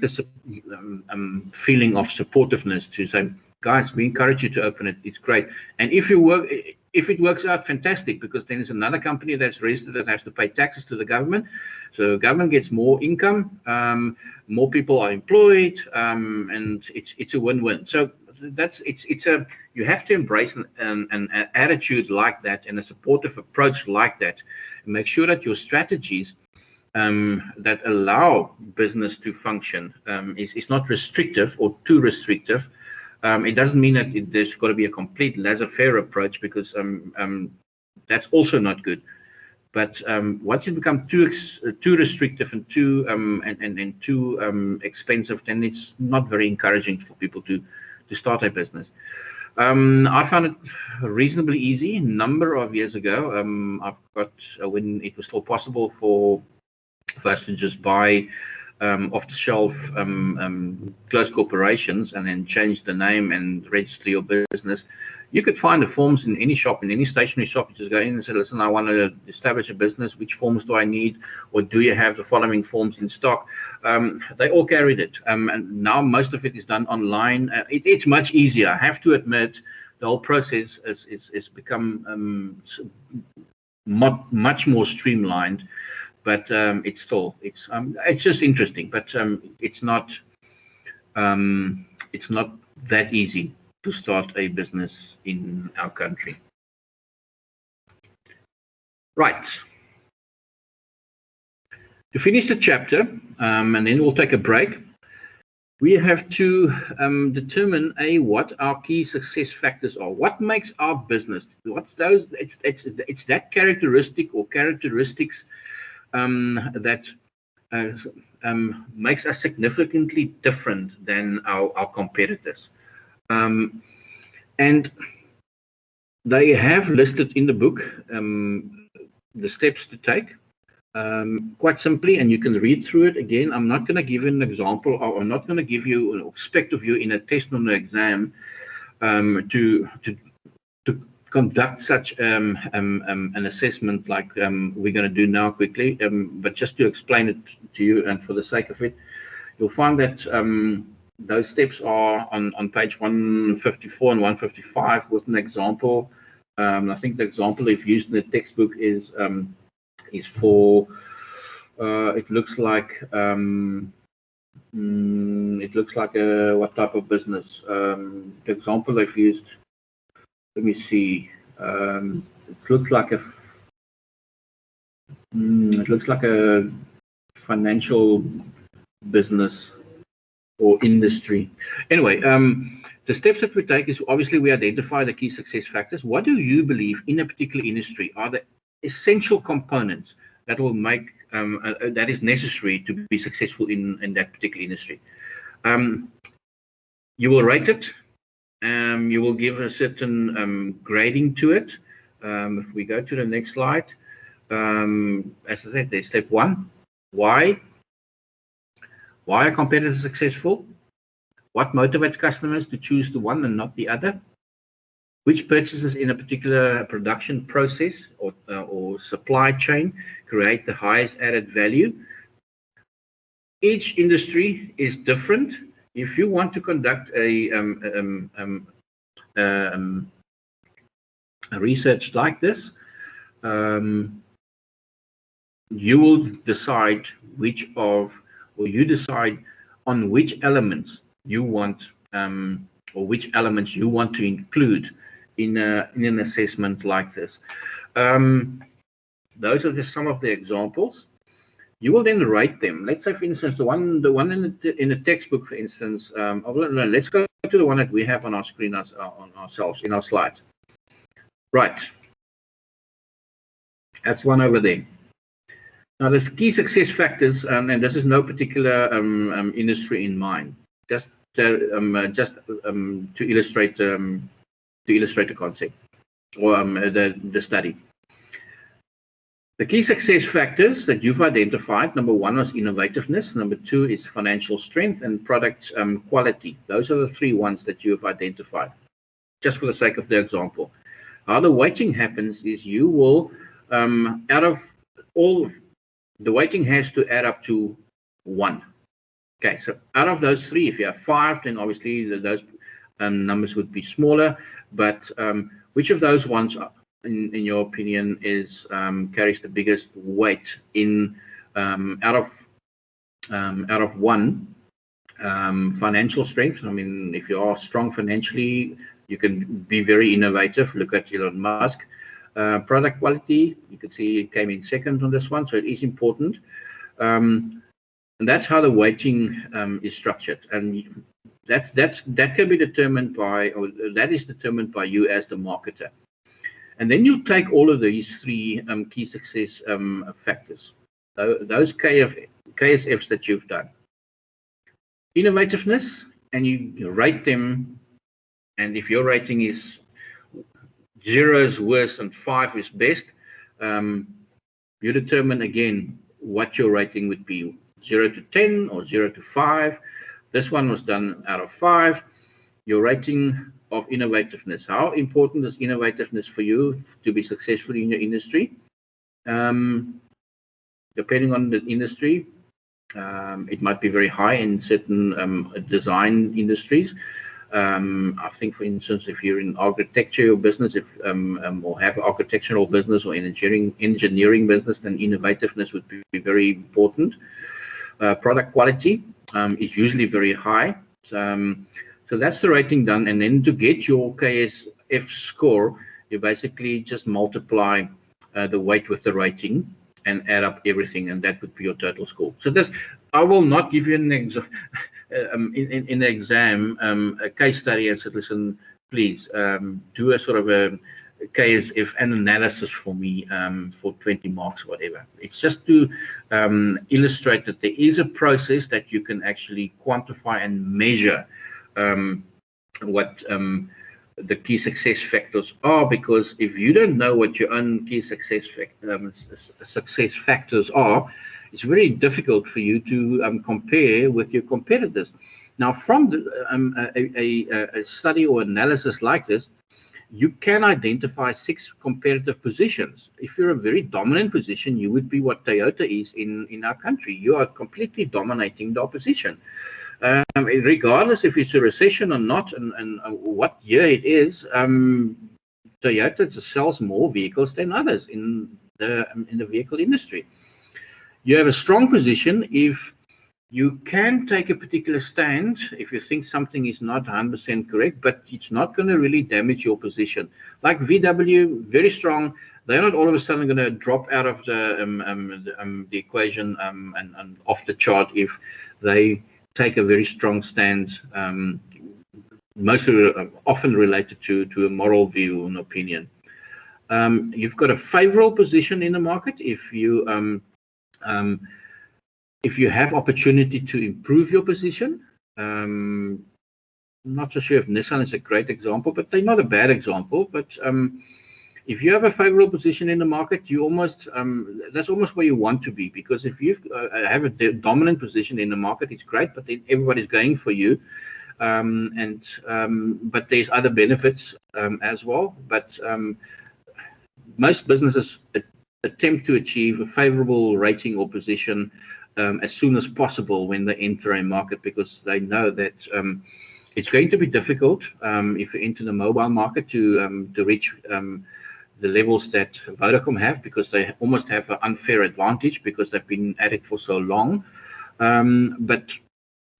feeling of supportiveness to say, guys, we encourage you to open it. It's great. And if it works out, fantastic, because then there's another company that's registered that has to pay taxes to the government. So the government gets more income, more people are employed, and it's a win-win. So you have to embrace an attitude like that and a supportive approach like that, and make sure that your strategies that allow business to function is not restrictive or too restrictive. It doesn't mean that there's got to be a complete laissez-faire approach, because that's also not good. But once it becomes too restrictive and too expensive, then it's not very encouraging for people to start a business. I found it reasonably easy a number of years ago. I've got when it was still possible for us to just buy off-the-shelf closed corporations and then change the name and register your business. You could find the forms in any shop, in any stationery shop. You just go in and say, listen, I want to establish a business. Which forms do I need? Or do you have the following forms in stock? They all carried it. And now most of it is done online. It's much easier. I have to admit, the whole process is become much more streamlined. But it's just interesting. But it's not that easy to start a business in our country. Right. To finish the chapter, and then we'll take a break, we have to determine what our key success factors are. What makes our business? What's those? It's that characteristic or characteristics that makes us significantly different than our competitors. And they have listed in the book the steps to take, quite simply, and you can read through it again. I'm not going to give an example, or I'm not going to give you an expect of you in a test or an exam to conduct such an assessment like we're going to do now quickly, but just to explain it to you, and for the sake of it, you'll find that those steps are on page 154 and 155 with an example. I think the example they've used in the textbook is for it looks like what type of business? The example they've used. Let me see. It looks like a financial business or industry. Anyway, the steps that we take is obviously we identify the key success factors. What do you believe in a particular industry are the essential components that will make that is necessary to be successful in that particular industry? You will rate it. You will give a certain grading to it. If we go to the next slide, as I said, there's step one. Why are competitors successful? What motivates customers to choose the one and not the other? Which purchases in a particular production process or supply chain create the highest added value? Each industry is different. If you want to conduct a research like this, you will decide on which elements you want or which elements you want to include in an assessment like this. Those are just some of the examples. You will then rate them. Let's say, for instance, the one in the textbook, for instance. Let's go to the one that we have on our screen on ourselves in our slides. Right. That's one over there. Now, there's key success factors, and this is no particular industry in mind. Just to illustrate the concept or the study. The key success factors that you've identified, number one is innovativeness, number two is financial strength, and product quality. Those are the three ones that you have identified, just for the sake of the example. How the weighting happens is you will, out of all, the weighting has to add up to 1. Okay, so out of those three, if you have 5, then obviously those numbers would be smaller. But which of those ones, in your opinion, is carries the biggest weight in out of 1? Financial strength. I mean, if you are strong financially, you can be very innovative. Look at Elon Musk. Product quality, you can see it came in second on this one, so it is important. And that's how the weighting is structured, and that can be determined by, or that is determined by you as the marketer. And then you take all of these three key success factors, those KSFs that you've done, innovativeness, and you rate them. And if your rating is 0 is worst and 5 is best, you determine again what your rating would be, 0 to 10 or 0 to 5. This one was done out of 5. Your rating of innovativeness. How important is innovativeness for you to be successful in your industry? Depending on the industry, it might be very high in certain design industries. I think, for instance, if you're in architecture business, or have architectural business or engineering business, then innovativeness would be very important. Product quality is usually very high. So that's the rating done. And then to get your KSF score, you basically just multiply the weight with the rating and add up everything, and that would be your total score. So this, I will not give you an exam. In the exam, a case study and said, listen, please do a sort of a KSF an analysis for me for 20 marks, whatever. It's just to illustrate that there is a process that you can actually quantify and measure what the key success factors are, because if you don't know what your own key success factors are, it's very difficult for you to compare with your competitors. Now, from a study or analysis like this, you can identify 6 competitive positions. If you're a very dominant position, you would be what Toyota is in our country. You are completely dominating the opposition. Regardless if it's a recession or not, and what year it is, Toyota sells more vehicles than others in the vehicle industry. You have a strong position if you can take a particular stand, if you think something is not 100% correct, but it's not going to really damage your position. Like VW, very strong. They're not all of a sudden going to drop out of the equation and off the chart if they take a very strong stand, mostly often related to a moral view and opinion. You've got a favorable position in the market if you have opportunity to improve your position. I'm not so sure if Nissan is a great example, but they're not a bad example. But if you have a favorable position in the market, you almost that's almost where you want to be, because if you have a dominant position in the market, it's great, but then everybody's going for you. But there's other benefits as well. But most businesses attempt to achieve a favorable rating or position as soon as possible when they enter a market, because they know that it's going to be difficult if you enter the mobile market to reach the levels that Vodacom have, because they almost have an unfair advantage because they've been at it for so long. But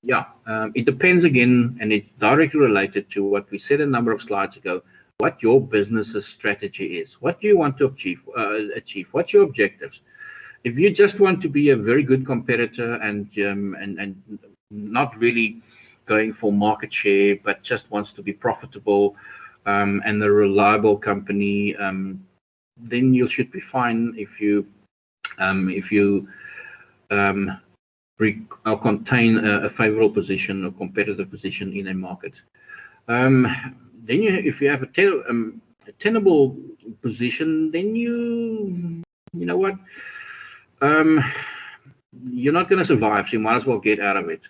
yeah, it depends again, and it's directly related to what we said a number of slides ago, what your business's strategy is. What do you want to achieve? What's your objectives? If you just want to be a very good competitor and not really going for market share, but just wants to be profitable and a reliable company, then you should be fine if you contain a favorable position or competitive position in a market. Then if you have a tenable position, then you know what, you're not going to survive, so you might as well get out of it.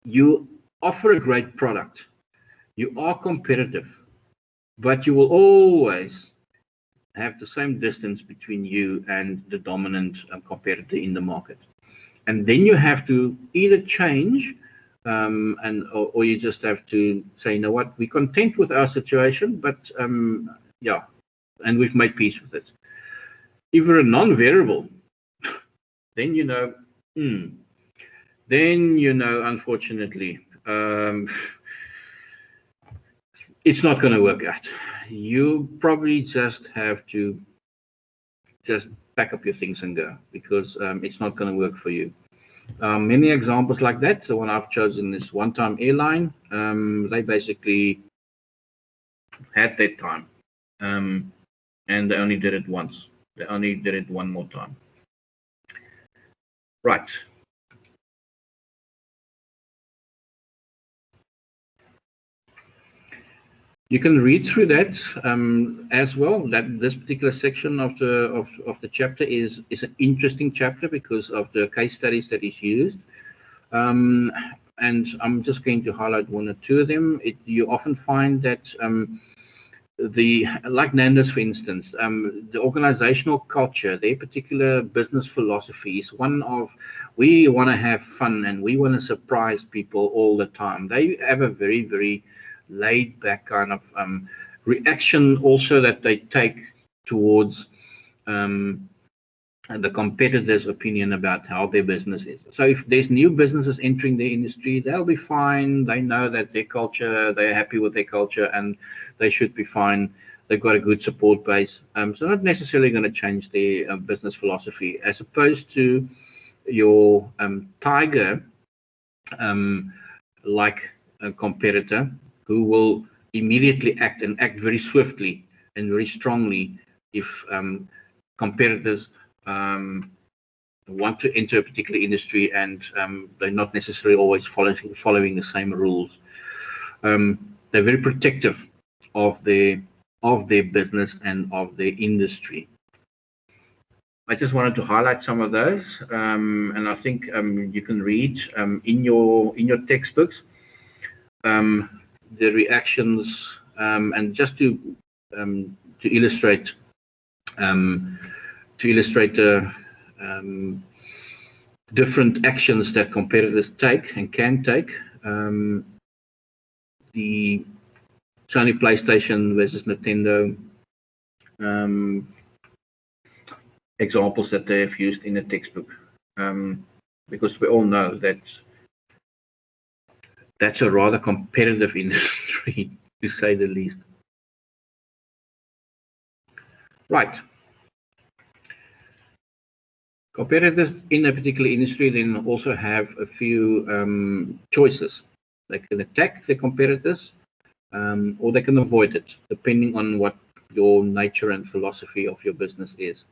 You offer a great product, you are competitive, but you will always have the same distance between you and the dominant competitor in the market. And then you have to either change or you just have to say, you know what, we're content with our situation, but yeah, and we've made peace with it. If you're a non-variable, then you know, then unfortunately, it's not going to work out. You probably just have to just pack up your things and go, because it's not going to work for you. Many examples like that. So one I've chosen is one-time airline. They basically had that time, and they only did it once. They only did it one more time. Right. You can read through that as well. That this particular section of the chapter is an interesting chapter because of the case studies that is used. And I'm just going to highlight one or two of them. You often find that like Nando's, for instance, the organizational culture, their particular business philosophy is one of, we want to have fun and we want to surprise people all the time. They have a very, very laid back kind of reaction also that they take towards the competitor's opinion about how their business is. So if there's new businesses entering the industry, they'll be fine. They know that their culture, they're happy with their culture, and they should be fine. They've got a good support base. So not necessarily going to change their business philosophy, as opposed to your tiger, like a competitor, who will immediately act and act very swiftly and very strongly if competitors want to enter a particular industry and they're not necessarily always following the same rules. They're very protective of their business and of their industry. I just wanted to highlight some of those, and I think you can read in your textbooks the reactions, and just to illustrate the different actions that competitors take and can take. The Sony PlayStation versus Nintendo examples that they have used in the textbook, because we all know that that's a rather competitive industry, to say the least. Right. Competitors in a particular industry then also have a few choices. They can attack their competitors, or they can avoid it, depending on what your nature and philosophy of your business is.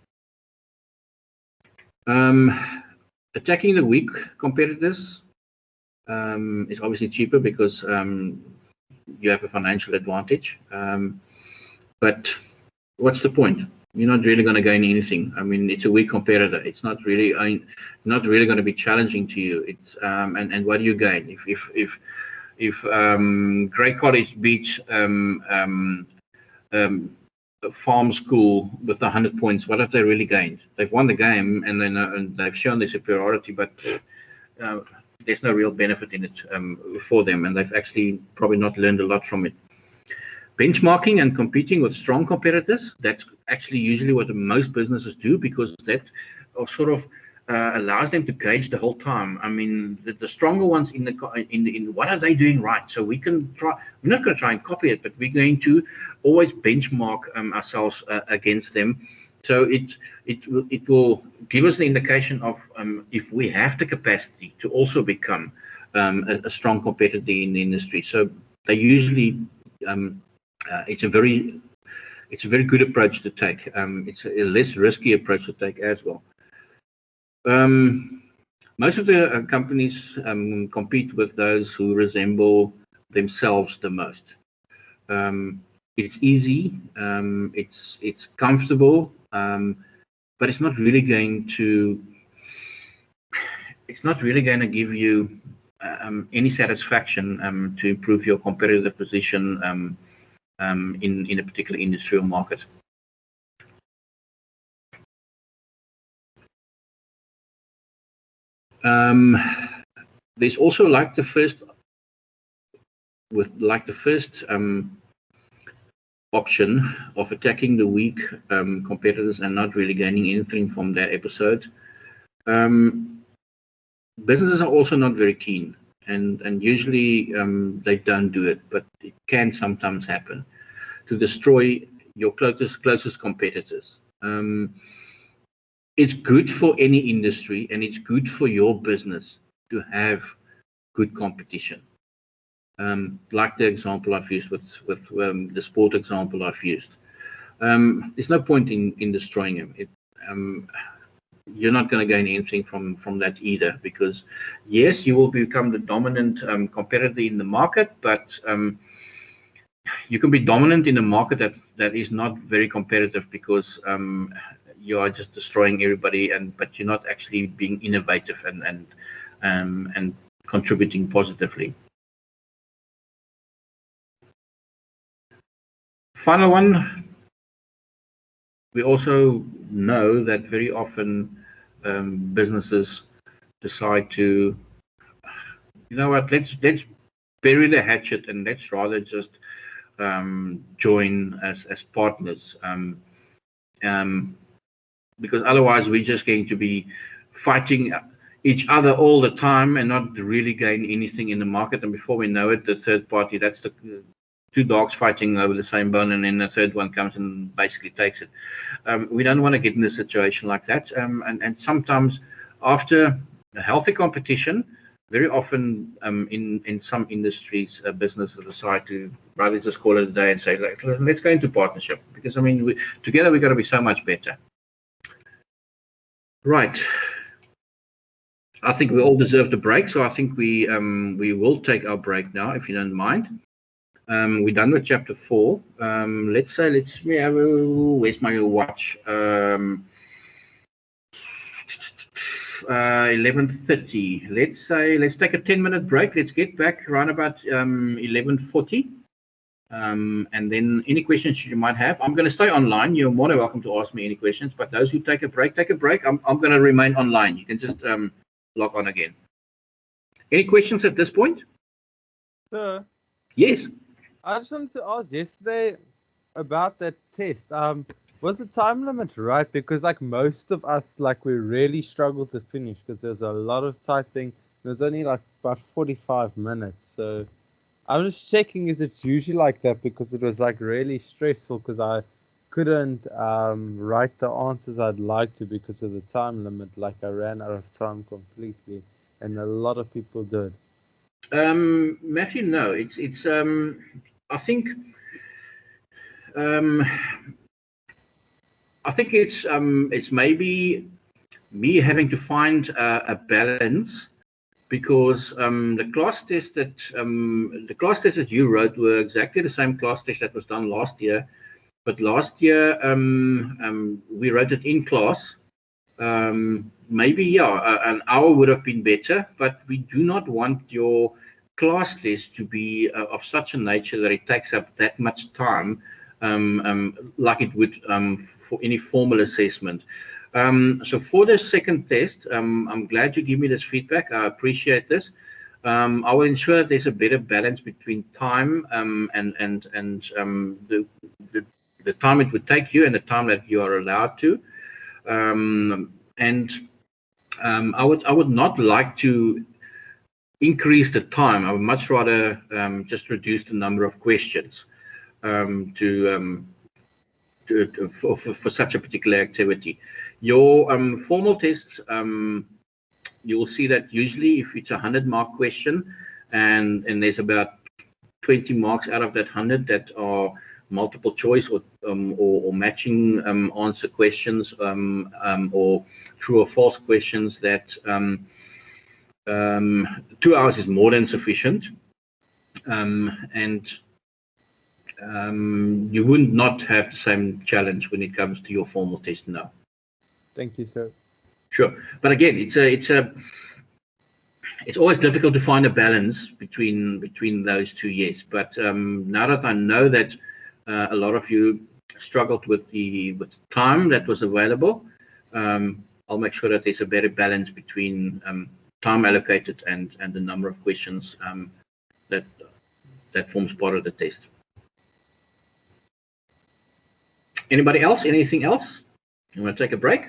Attacking the weak competitors is obviously cheaper because you have a financial advantage. But what's the point? You're not really going to gain anything. I mean, it's a weak competitor. It's not really going to be challenging to you. It's and what do you gain if Grey College beats farm school with 100 points? What have they really gained? They've won the game and they've shown their superiority, but there's no real benefit in it for them, and they've actually probably not learned a lot from it. Benchmarking and competing with strong competitors, that's actually usually what most businesses do, because that sort of allows them to gauge the whole time. I mean, the stronger ones in what are they doing right? So we can try. We're not going to try and copy it, but we're going to always benchmark ourselves against them. So it will give us the indication of if we have the capacity to also become a strong competitor in the industry. So they usually it's a very good approach to take. It's a less risky approach to take as well. Most of the companies compete with those who resemble themselves the most. It's easy, it's comfortable, but it's not really going to give you any satisfaction to improve your competitive position in a particular industry or market. There's also like the first option of attacking the weak competitors and not really gaining anything from that episode. businesses are also not very keen, and usually they don't do it, but it can sometimes happen to destroy your closest competitors. It's good for any industry, and it's good for your business to have good competition. Like the example I've used with the sport example I've used. There's no point in destroying him. You're not going to gain anything from that either, because yes, you will become the dominant competitor in the market, but you can be dominant in a market that is not very competitive, because you are just destroying everybody, but you're not actually being innovative and contributing positively. Final one. We also know that very often businesses decide to, you know what, let's bury the hatchet and let's rather just join as partners, because otherwise we're just going to be fighting each other all the time and not really gain anything in the market. And before we know it, the third party, that's the two dogs fighting over the same bone, and then the third one comes and basically takes it. We don't want to get in a situation like that. And sometimes after a healthy competition, very often in some industries, businesses decide to rather just call it a day and say, like, let's go into partnership, because I mean, together we're going to be so much better. Right. I think we all deserved a break, so I think we will take our break now, if you don't mind. We're done with chapter 4. Let's where's my watch? 11:30. Let's take a 10-minute break. Let's get back around about 11:40. And then any questions you might have, I'm going to stay online. You're more than welcome to ask me any questions, but those who take a break, I'm going to remain online. You can just log on again. Any questions at this point? Sir, Yes. I just wanted to ask yesterday about that test. Was the time limit right? Because like most of us, like we really struggled to finish because there's a lot of typing. There's only like about 45 minutes. So I'm just checking, is it usually like that? Because it was like really stressful because I couldn't write the answers I'd like to because of the time limit. Like I ran out of time completely, and a lot of people did. Matthew, no, it's I think it's maybe me having to find a balance, because the class test that you wrote were exactly the same class test that was done last year, but last year we wrote it in class. Maybe an hour would have been better, but we do not want your class test to be of such a nature that it takes up that much time, like it would for any formal assessment. So for the second test, I'm glad you give me this feedback. I appreciate this. I will ensure that there's a better balance between time and the time it would take you and the time that you are allowed to. I would not like to increase the time. I would much rather just reduce the number of questions for such a particular activity. Your formal tests, you will see that usually if it's a 100-mark question and there's about 20 marks out of that 100 that are multiple choice or matching answer questions, or true or false questions, that 2 hours is more than sufficient, and you would not have the same challenge when it comes to your formal test now. Thank you, sir. Sure, but again, it's always difficult to find a balance between those two. Yes, but now that I know that a lot of you struggled with the time that was available, I'll make sure that there's a better balance between time allocated and the number of questions that forms part of the test. Anybody else? Anything else? You want to take a break?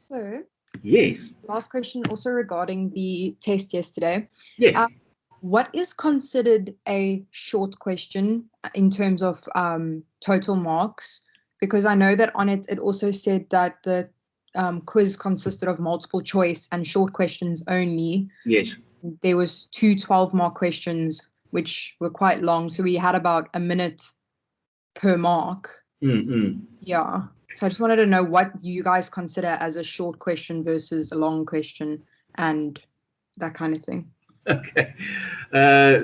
So Yes. Last question also regarding the test yesterday. Yes. What is considered a short question in terms of total marks? Because I know that on it, it also said that the quiz consisted of multiple choice and short questions only. Yes. There was 2 12-mark questions, which were quite long. So we had about a minute per mark. Yeah. So I just wanted to know what you guys consider as a short question versus a long question and that kind of thing. Okay.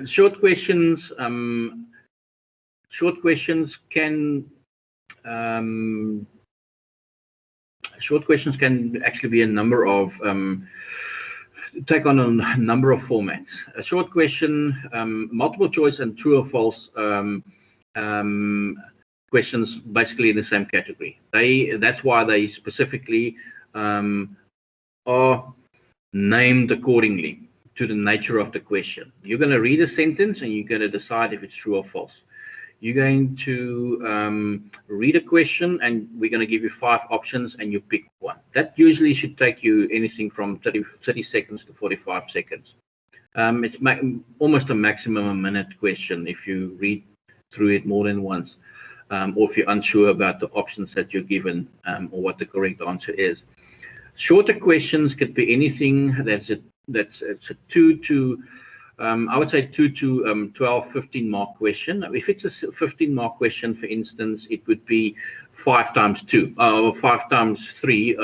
Short questions can actually be a number of take on a number of formats. A short question, multiple choice, and true or false questions, basically in the same category. That's why they specifically are named accordingly to the nature of the question. You're going to read a sentence and you're going to decide if it's true or false. You're going to read a question and we're going to give you 5 options and you pick one. That usually should take you anything from 30 seconds to 45 seconds. It's almost a maximum a minute question if you read through it more than once, or if you're unsure about the options that you're given, or what the correct answer is. Shorter questions could be anything that's a 2 to I would say 2 to 12, 15-mark question. If it's a 15-mark question, for instance, it would be 5 times 2 or 5 times 3.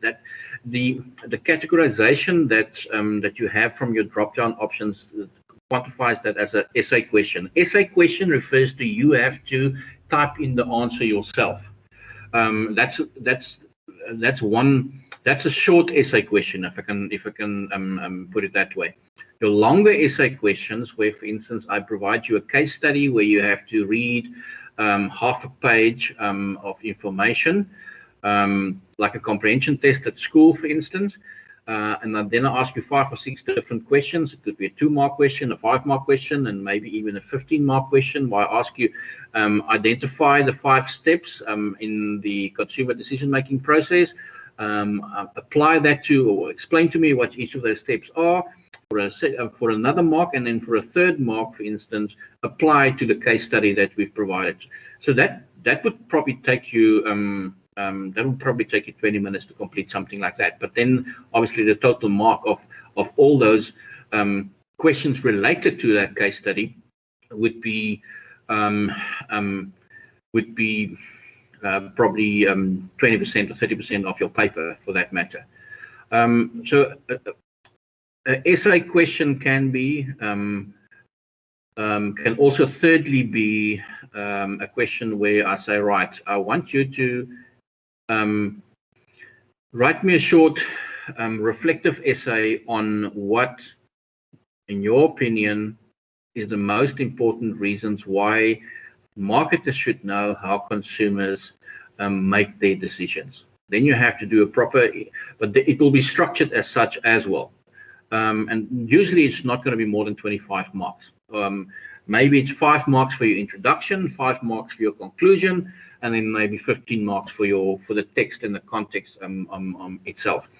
That the categorization that you have from your drop-down options quantifies that as an essay question. Essay question refers to you have to type in the answer yourself. That's a short essay question, if I can put it that way. Your longer essay questions, where, for instance, I provide you a case study where you have to read half a page of information, like a comprehension test at school, for instance, and then I ask you 5 or 6 different questions. It could be a 2-mark question, a 5-mark question, and maybe even a 15-mark question, where I ask you identify the 5 steps in the consumer decision-making process. Apply that to, or explain to me what each of those steps are for another mark, and then for a 3rd mark, for instance, apply to the case study that we've provided. So that would probably take you 20 minutes to complete something like that. But then obviously the total mark of all those questions related to that case study would be probably 20% or 30% of your paper, for that matter. So an essay question can also thirdly be a question where I say, right, I want you to write me a short reflective essay on what, in your opinion, is the most important reasons why marketers should know how consumers make their decisions. Then you have to do a proper, but it will be structured as such as well. And usually it's not going to be more than 25 marks. Maybe it's 5 marks for your introduction, 5 marks for your conclusion, and then maybe 15 marks for the text and the context itself.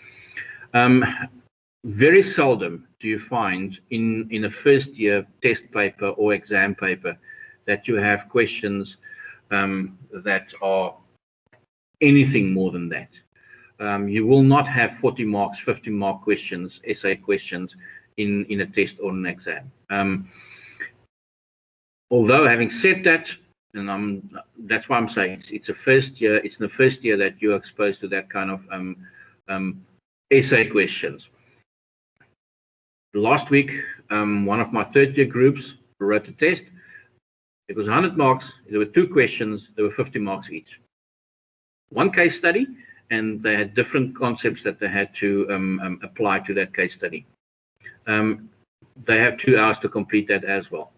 Very seldom do you find in a first-year test paper or exam paper that you have questions that are anything more than that. You will not have 40 marks, 50-mark questions, essay questions in a test or an exam. Although, having said that, and that's why I'm saying it's a first year. It's in the first year that you're exposed to that kind of essay questions. Last week, one of my 3rd-year groups wrote a test. It was 100 marks. There were 2 questions. There were 50 marks each. 1 case study, and they had different concepts that they had to apply to that case study. They have 2 hours to complete that as well.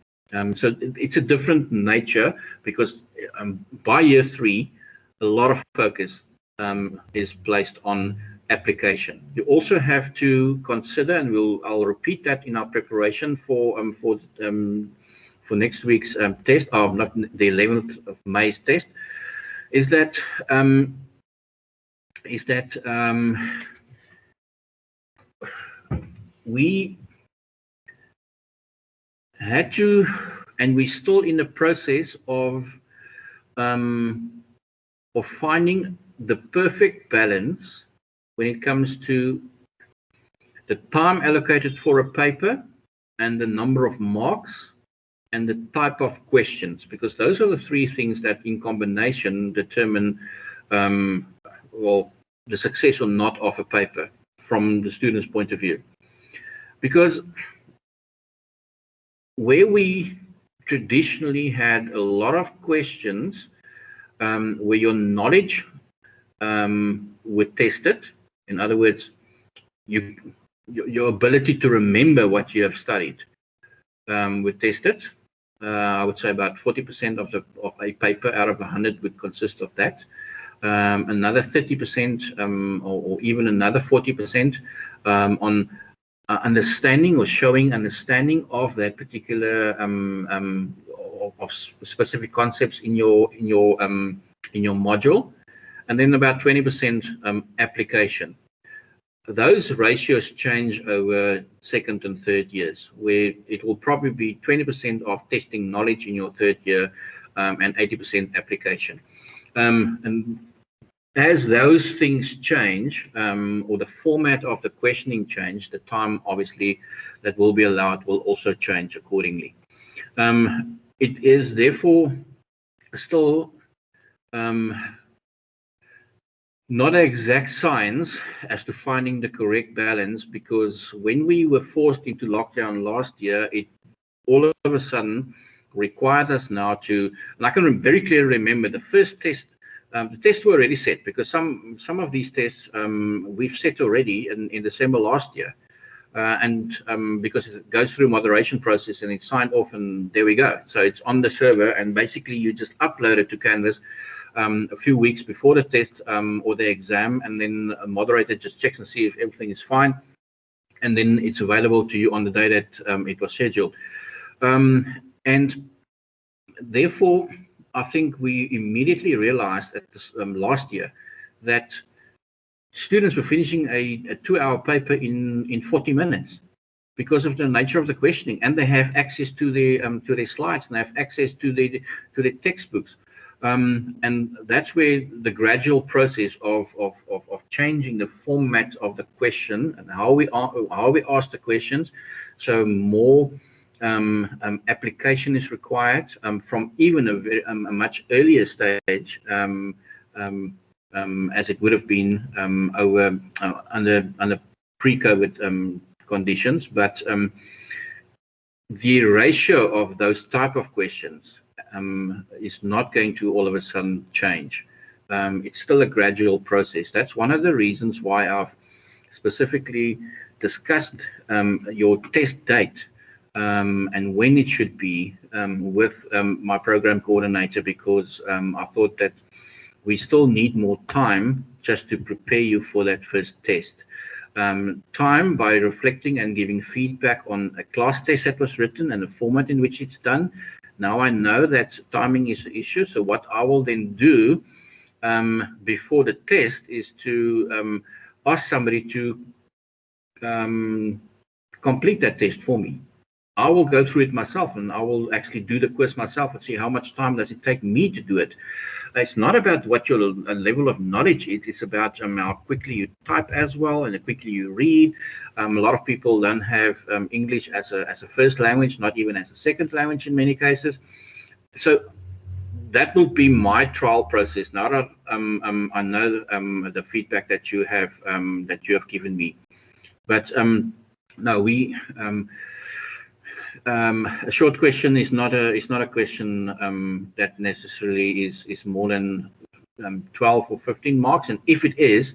So it's a different nature, because by year 3, a lot of focus is placed on application. You also have to consider, and I'll repeat that in our preparation for next week's test, not the 11th of May's test, is that we had to, and we're still in the process of finding the perfect balance when it comes to the time allocated for a paper and the number of marks and the type of questions, because those are the three things that in combination determine well, the success or not of a paper from the student's point of view. Because where we traditionally had a lot of questions where your knowledge were tested, in other words, your ability to remember what you have studied were tested. I would say about 40% of a paper out of 100 would consist of that. Another 30% or even another 40% on understanding or showing understanding of that particular of specific concepts in your module, and then about 20% application. Those ratios change over second and third years, where it will probably be 20% of testing knowledge in your third year and 80% application. And as those things change, or the format of the questioning change, the time obviously that will be allowed will also change accordingly. It is therefore still not an exact science as to finding the correct balance, because when we were forced into lockdown last year, it all of a sudden required us now to, and I can very clearly remember the first test, the tests were already set, because some of these tests we've set already in December last year. And because it goes through moderation process and it's signed off and there we go. So it's on the server and basically you just upload it to Canvas a few weeks before the test or the exam, and then a moderator just checks and see if everything is fine, and then it's available to you on the day that it was scheduled. And therefore, I think we immediately realized at this, last year that students were finishing a 2-hour paper in 40 minutes because of the nature of the questioning, and they have access to their slides and they have access to their textbooks. And that's where the gradual process of changing the format of the question and how we ask the questions, so more application is required from even a much earlier stage, as it would have been over under pre-COVID conditions. But the ratio of those type of questions is not going to all of a sudden change. It's still a gradual process. That's one of the reasons why I've specifically discussed your test date and when it should be with my program coordinator, because I thought that we still need more time just to prepare you for that first test. Time by reflecting and giving feedback on a class test that was written and the format in which it's done. Now I know that timing is an issue, so what I will then do before the test is to ask somebody to complete that test for me. I will go through it myself and I will actually do the quiz myself and see how much time does it take me to do it. It's not about what your level of knowledge is, it's about how quickly you type as well and how quickly you read. A lot of people don't have English as a first language, not even as a second language in many cases. So that will be my trial process. Now that I know the feedback that you have given me. But no, we a short question is not a question that necessarily is more than 12 or 15 marks, and if it is,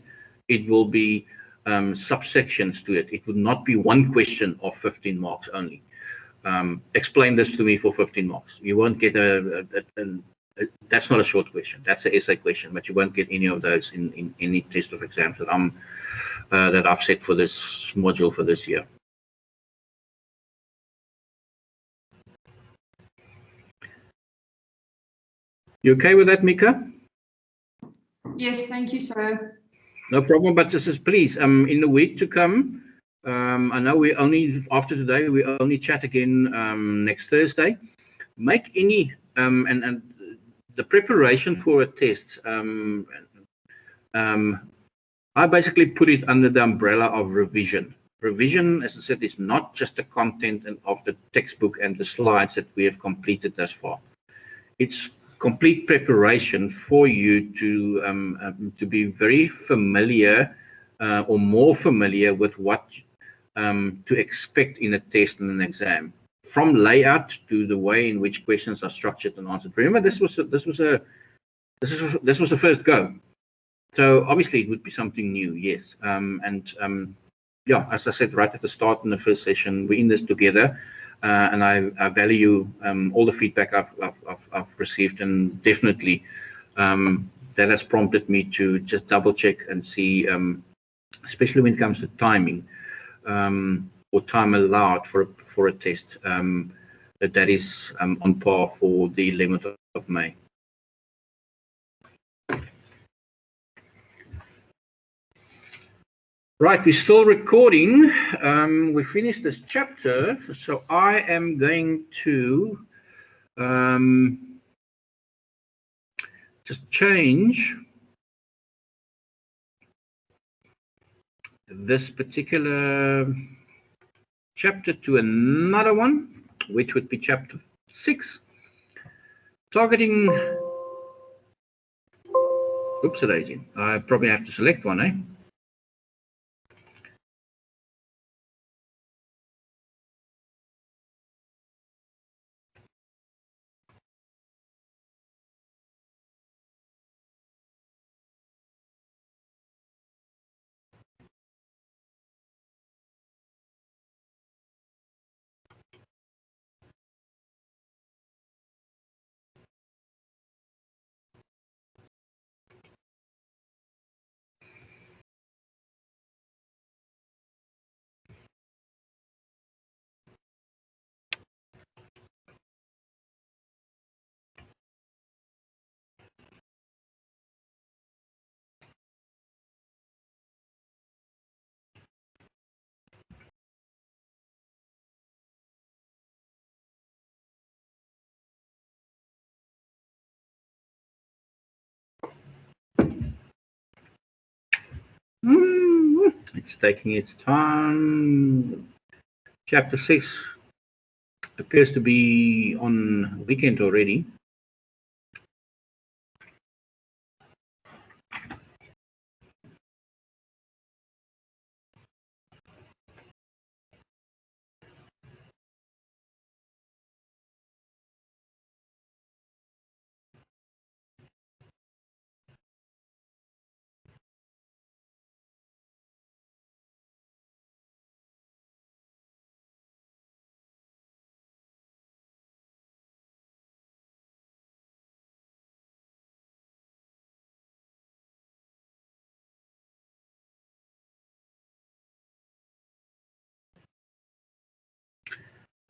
it will be subsections to it. It would not be one question of 15 marks only. Explain this to me for 15 marks. You won't get that's not a short question. That's an essay question, but you won't get any of those in any test of exams that I've set for this module for this year. You okay with that, Mika? Yes, thank you, sir. No problem, but this is, please, in the week to come, I know we only, after today, we only chat again next Thursday. Make any, and the preparation for a test, I basically put it under the umbrella of revision. Revision, as I said, is not just the content of the textbook and the slides that we have completed thus far. It's complete preparation for you to be very familiar or more familiar with what to expect in a test and an exam, from layout to the way in which questions are structured and answered. Remember, this was the first go. So obviously it would be something new, yes. Yeah, as I said right at the start in the first session, we're in this together, and I value all the feedback I've received, and definitely that has prompted me to just double check and see, especially when it comes to timing or time allowed for a test, that is on par for the 11th of May. Right, we're still recording. We finished this chapter, so I am going to just change this particular chapter to another one, which would be chapter 6, targeting. Oops, daisy. I probably have to select one, eh? It's taking its time. Chapter 6 appears to be on weekend already.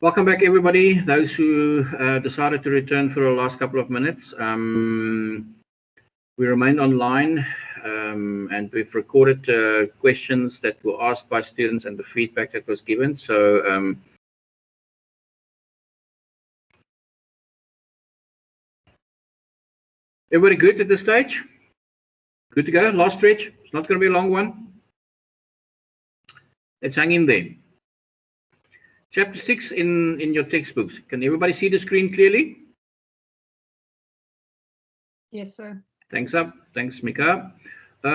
Welcome back, everybody. Those who decided to return for the last couple of minutes. We remain online, and we've recorded questions that were asked by students and the feedback that was given. So everybody good at this stage? Good to go? Last stretch? It's not going to be a long one. Let's hang in there. Chapter 6 in your textbooks. Can everybody see the screen clearly? Yes, sir. Thanks up. Thanks, Mika. We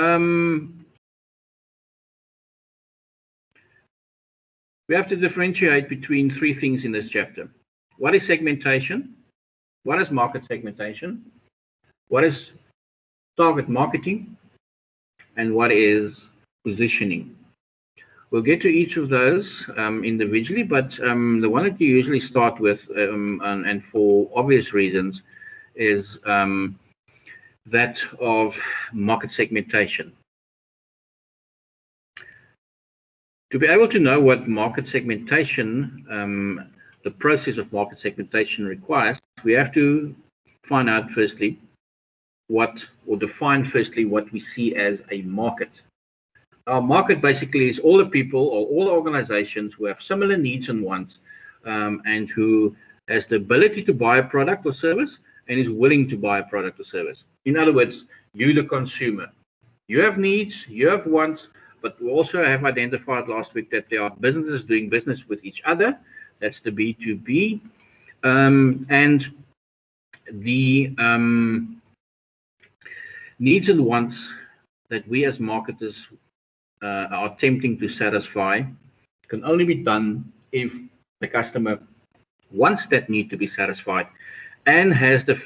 have to differentiate between 3 things in this chapter. What is segmentation? What is market segmentation? What is target marketing? And what is positioning? We'll get to each of those individually, but the one that you usually start with, and for obvious reasons, is that of market segmentation. To be able to know what market segmentation, the process of market segmentation requires, we have to find out firstly define firstly what we see as a market. Our market basically is all the people or all the organizations who have similar needs and wants, and who has the ability to buy a product or service and is willing to buy a product or service. In other words, you, the consumer, you have needs, you have wants, but we also have identified last week that there are businesses doing business with each other. That's the B2B. And the needs and wants that we as marketers are attempting to satisfy can only be done if the customer wants that need to be satisfied and has the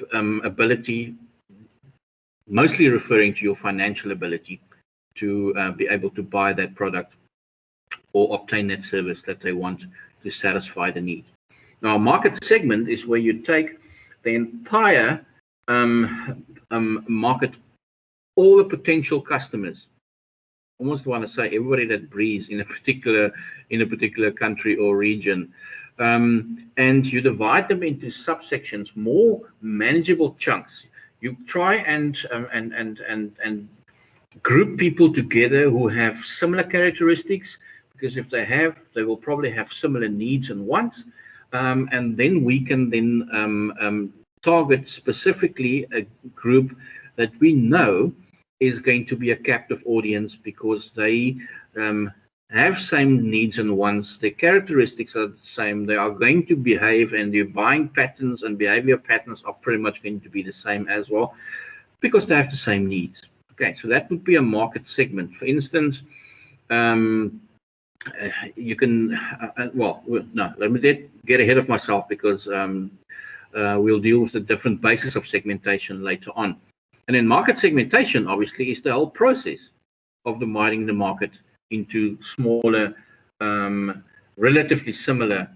ability, mostly referring to your financial ability, to be able to buy that product or obtain that service that they want to satisfy the need. Now, a market segment is where you take the entire market, all the potential customers. I almost want to say everybody that breathes in a particular country or region, and you divide them into subsections, more manageable chunks. You try and group people together who have similar characteristics, because if they have, they will probably have similar needs and wants, and then we can then target specifically a group that we know is going to be a captive audience, because they have same needs and wants. Their characteristics are the same. They are going to behave, and their buying patterns and behavior patterns are pretty much going to be the same as well, because they have the same needs. Okay, so that would be a market segment. For instance, you can, well, no, let me get ahead of myself, because we'll deal with the different bases of segmentation later on. And then market segmentation, obviously, is the whole process of dividing the market into smaller, relatively similar,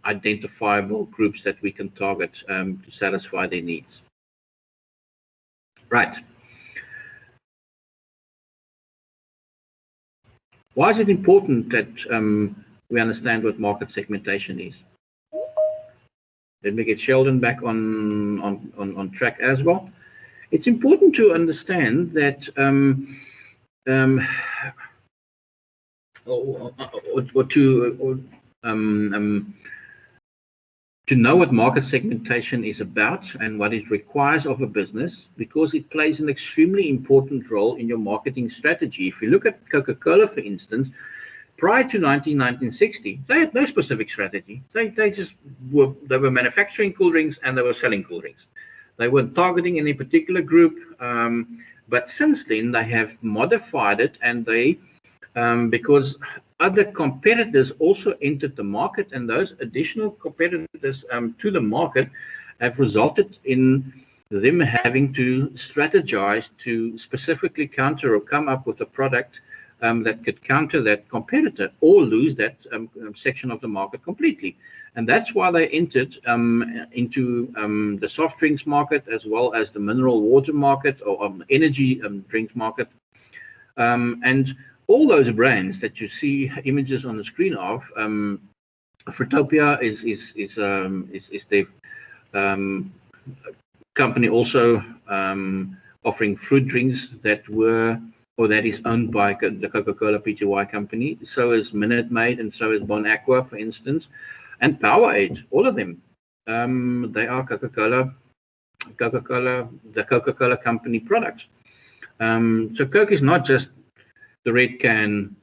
identifiable groups that we can target to satisfy their needs. Right. Why is it important that we understand what market segmentation is? Let me get Sheldon back on track as well. It's important to understand that, to know what market segmentation is about and what it requires of a business, because it plays an extremely important role in your marketing strategy. If you look at Coca-Cola, for instance, prior to 1960, they had no specific strategy. They were manufacturing cool drinks and they were selling cool drinks. They weren't targeting any particular group, but since then they have modified it, and they, because other competitors also entered the market, and those additional competitors to the market have resulted in them having to strategize to specifically counter or come up with a product that could counter that competitor or lose that section of the market completely. And that's why they entered into the soft drinks market, as well as the mineral water market, or energy drinks market. And all those brands that you see images on the screen of, Fruitopia is their company also offering fruit drinks that were, or that is owned by the Coca-Cola Pty company. So is Minute Maid, and so is Bon Aqua, for instance, and Powerade. All of them, they are the Coca-Cola company products. So Coke is not just the red can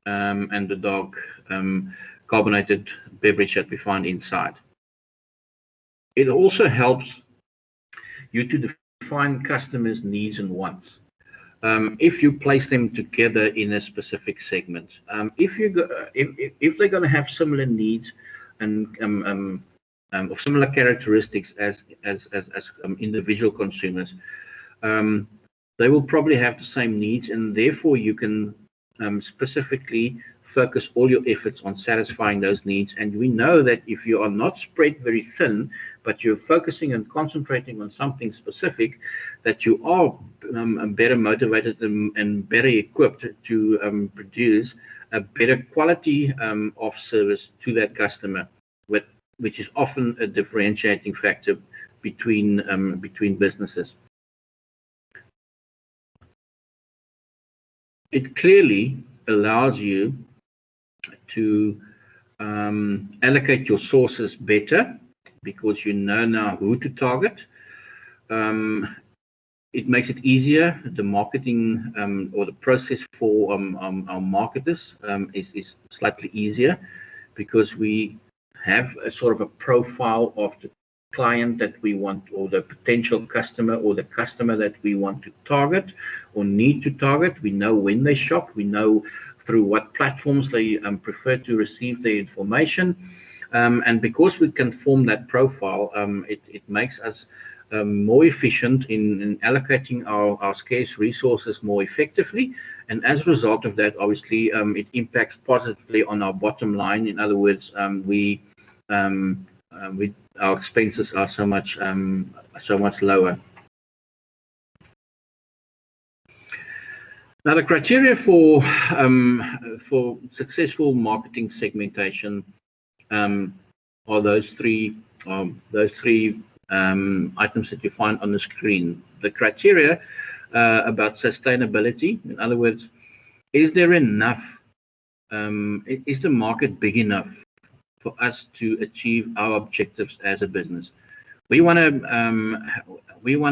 and the dark carbonated beverage that we find inside. It also helps you to define customers' needs and wants. If you place them together in a specific segment, if they're going to have similar needs and of similar characteristics as individual consumers, they will probably have the same needs, and therefore you can specifically focus all your efforts on satisfying those needs. And we know that if you are not spread very thin, but you're focusing and concentrating on something specific, that you are better motivated and better equipped to produce a better quality of service to that customer, which is often a differentiating factor between businesses. it clearly allows you to allocate your sources better, because you know now who to target. It makes it easier. The marketing or the process for our marketers is slightly easier, because we have a sort of a profile of the client that we want, or the potential customer, or the customer that we want to target or need to target. We know when they shop. We know through what platforms they prefer to receive their information. And because we can form that profile, it makes us more efficient in allocating our scarce resources more effectively. And as a result of that, obviously, it impacts positively on our bottom line. In other words, our expenses are so much lower. Now, the criteria for successful marketing segmentation are those three items that you find on the screen. The criteria about sustainability, in other words, is there enough? Is the market big enough for us to achieve our objectives as a business? We want to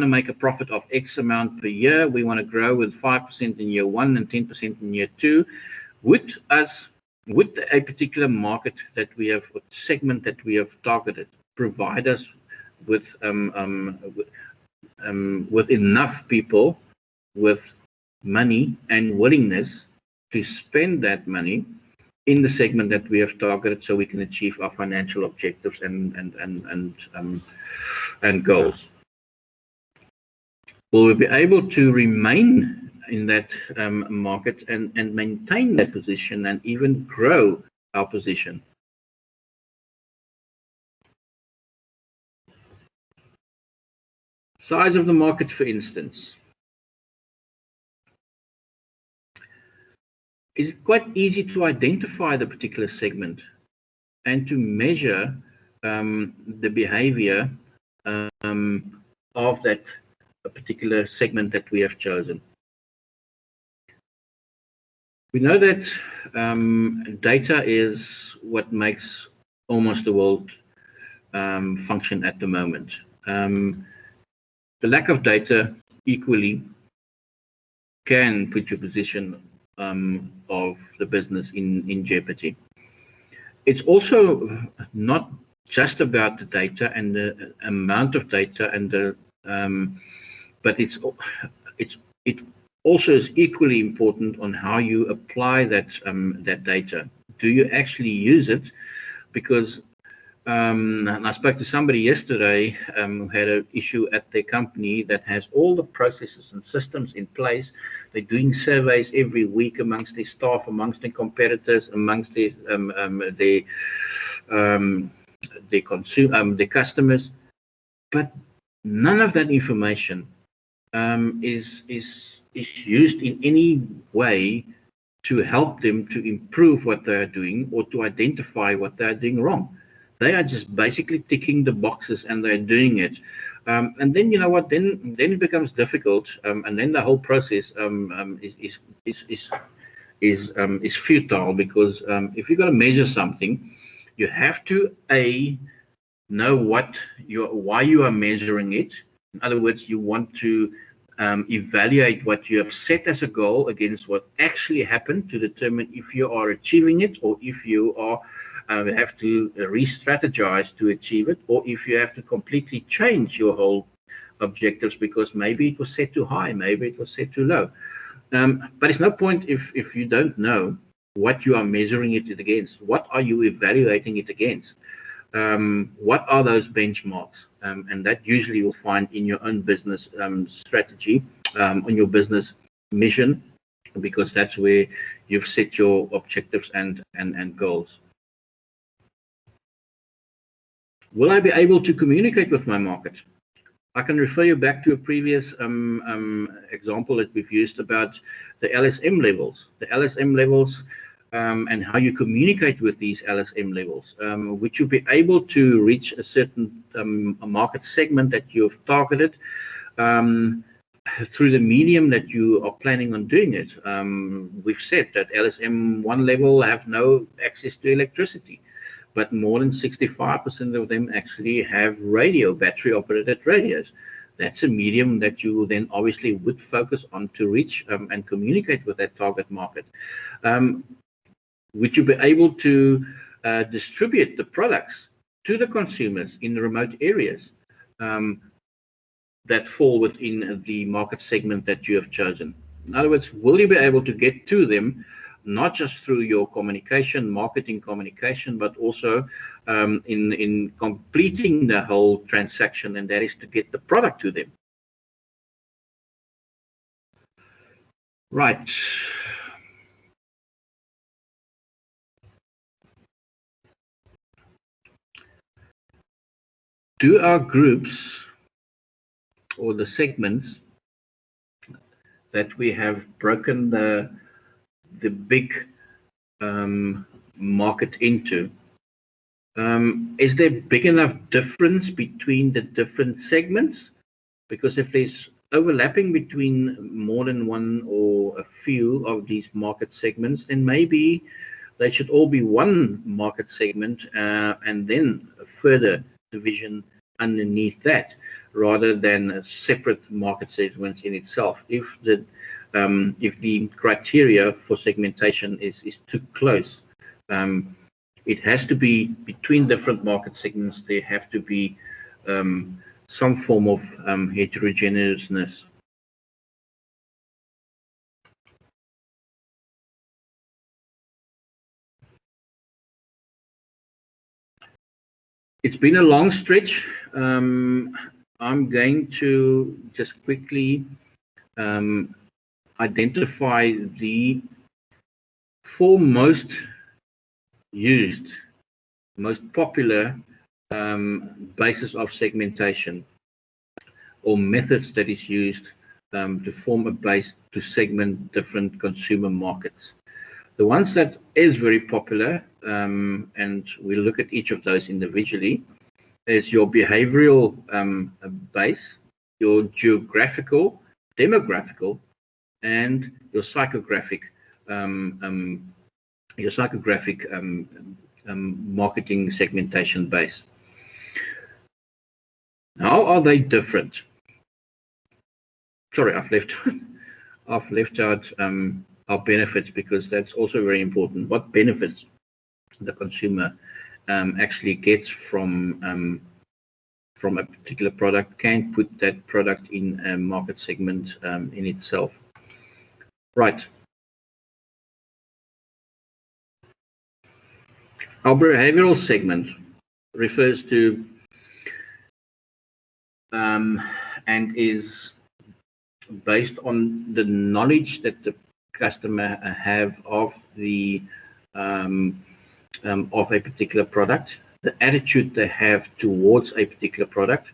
make a profit of X amount per year. We want to grow with 5% in year 1 and 10% in year 2. Would a particular market that we have, or segment that we have targeted, provide us with enough people with money and willingness to spend that money in the segment that we have targeted, so we can achieve our financial objectives and goals? Will we be able to remain in that market and maintain that position and even grow our position? Size of the market, for instance. It's quite easy to identify the particular segment and to measure the behavior of that particular segment that we have chosen. We know that data is what makes almost the world function at the moment. The lack of data equally can put your position of the business in jeopardy. It's also not just about the data and the amount of data and the but it also is equally important on how you apply that data. Do you actually use it? Because and I spoke to somebody yesterday who had an issue at their company that has all the processes and systems in place. They're doing surveys every week amongst their staff, amongst their competitors, amongst their customers, but none of that information is used in any way to help them to improve what they are doing or to identify what they are doing wrong. They are just basically ticking the boxes and they're doing it. And then, you know what, then it becomes difficult. And then the whole process is futile, because if you've got to measure something, you have to know why you are measuring it. In other words, you want to evaluate what you have set as a goal against what actually happened to determine if you are achieving it, or if you are have to re-strategize to achieve it, or if you have to completely change your whole objectives because maybe it was set too high, maybe it was set too low. But it's no point if you don't know what you are measuring it against. What are you evaluating it against? What are those benchmarks? And that usually you'll find in your own business strategy, on your business mission, because that's where you've set your objectives and goals. Will I be able to communicate with my market? I can refer you back to a previous example that we've used about the LSM levels. The LSM levels and how you communicate with these LSM levels, which you'll be able to reach a certain market segment that you've targeted. through the medium that you are planning on doing it. We've said that LSM 1 level have no access to electricity, but more than 65% of them actually have radio, battery operated radios. That's a medium that you then obviously would focus on to reach and communicate with that target market. Would you be able to distribute the products to the consumers in the remote areas that fall within the market segment that you have chosen? In other words, will you be able to get to them, not just through your communication, marketing communication, but also in completing the whole transaction, and that is to get the product to them. Right. Do our groups or the segments that we have broken the big market into, is there big enough difference between the different segments? Because if there's overlapping between more than one or a few of these market segments, then maybe they should all be one market segment and then a further division underneath that, rather than a separate market segments in itself. If the criteria for segmentation is too close, it has to be between different market segments. There have to be some form of heterogeneousness. It's been a long stretch. I'm going to just quickly identify the 4 most used, most popular basis of segmentation or methods that is used to form a base to segment different consumer markets. The ones that is very popular, and we'll look at each of those individually, is your behavioral base, your geographical, demographical, and your psychographic marketing segmentation base. How are they different? Sorry, I've left out our benefits, because that's also very important. What benefits the consumer actually gets from a particular product, can put that product in a market segment in itself. Right. Our behavioral segment refers to and is based on the knowledge that the customer have of the of a particular product, the attitude they have towards a particular product,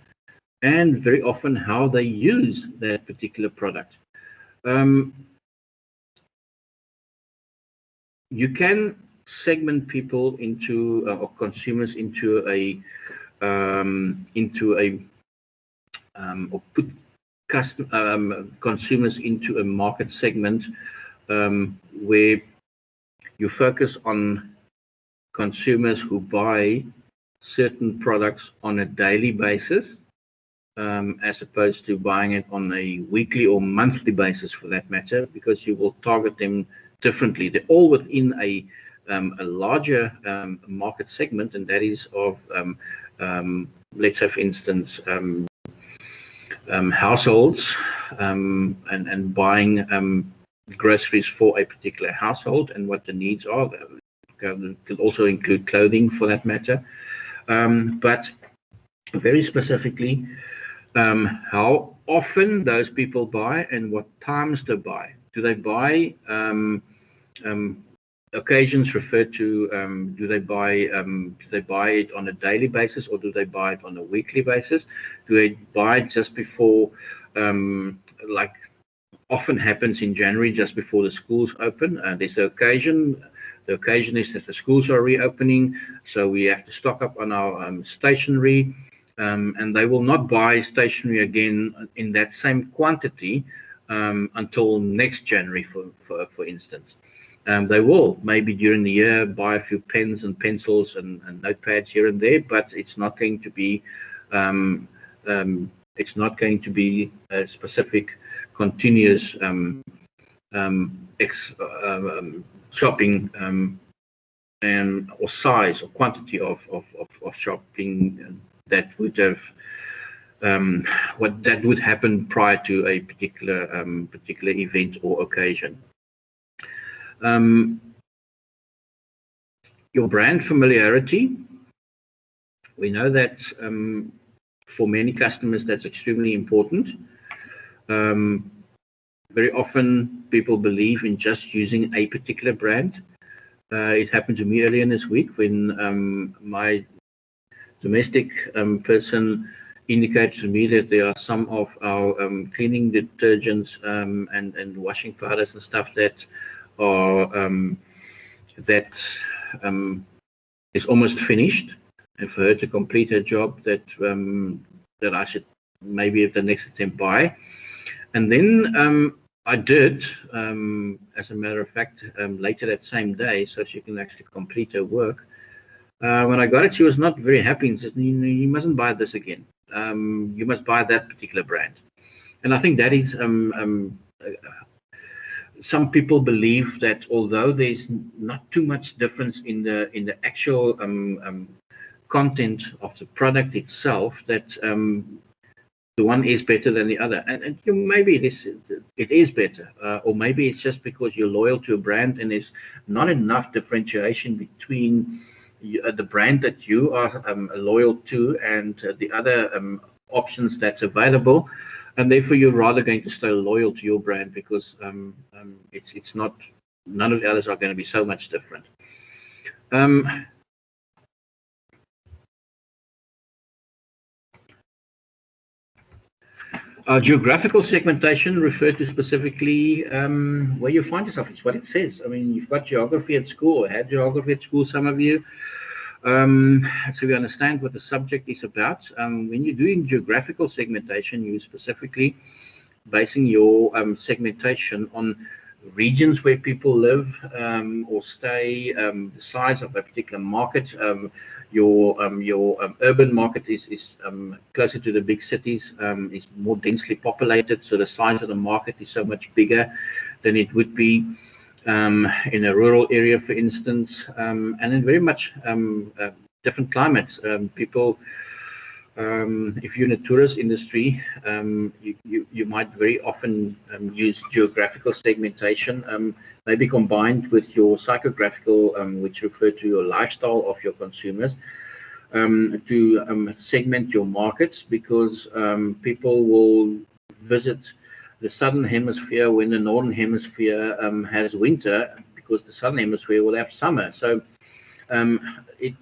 and very often how they use that particular product. You can segment people into or consumers into a or put consumers into a market segment where you focus on consumers who buy certain products on a daily basis, as opposed to buying it on a weekly or monthly basis, for that matter, because you will target them differently. They're all within a larger market segment, and that is of, let's say, for instance, households and buying groceries for a particular household and what the needs are. Could also include clothing, for that matter, but very specifically how often those people buy and what times they buy. Do they buy? Occasions refer to do they buy it on a daily basis, or do they buy it on a weekly basis? Do they buy it just before, like often happens in January, just before the schools open? There's the occasion. The occasion is that the schools are reopening, so we have to stock up on our stationery. and they will not buy stationery again in that same quantity until next January, for instance. They will maybe during the year buy a few pens and pencils and notepads here and there, but it's not going to be a specific continuous shopping or size or quantity of shopping that would have that would happen prior to a particular event or occasion. Your brand familiarity. We know that for many customers that's extremely important. Very often people believe in just using a particular brand. It happened to me earlier this week when my domestic person indicated to me that there are some of our cleaning detergents and washing powders and stuff that are is almost finished, and for her to complete her job that I should maybe at the next attempt buy. And then I did, as a matter of fact, later that same day, so she can actually complete her work. When I got it, she was not very happy and says, you mustn't buy this again. You must buy that particular brand. And I think that is, some people believe that although there's not too much difference in the actual content of the product itself, that the one is better than the other, and maybe it is better, or maybe it's just because you're loyal to a brand and there's not enough differentiation between the brand that you are loyal to and the other options that's available, and therefore you're rather going to stay loyal to your brand because it's not, none of the others are going to be so much different. Geographical segmentation referred to specifically where you find yourself. It's what it says. I mean, you've got geography at school, had geography at school, some of you. So we understand what the subject is about. When you're doing geographical segmentation, you're specifically basing your segmentation on regions where people live or stay, the size of a particular market. Your urban market is closer to the big cities, is more densely populated, so the size of the market is so much bigger than it would be in a rural area, for instance, and in very much different climates. People, if you're in a tourist industry, you might very often use geographical segmentation, maybe combined with your psychographical, which refer to your lifestyle of your consumers, to segment your markets, because people will visit the southern hemisphere when the northern hemisphere has winter, because the southern hemisphere will have summer. So it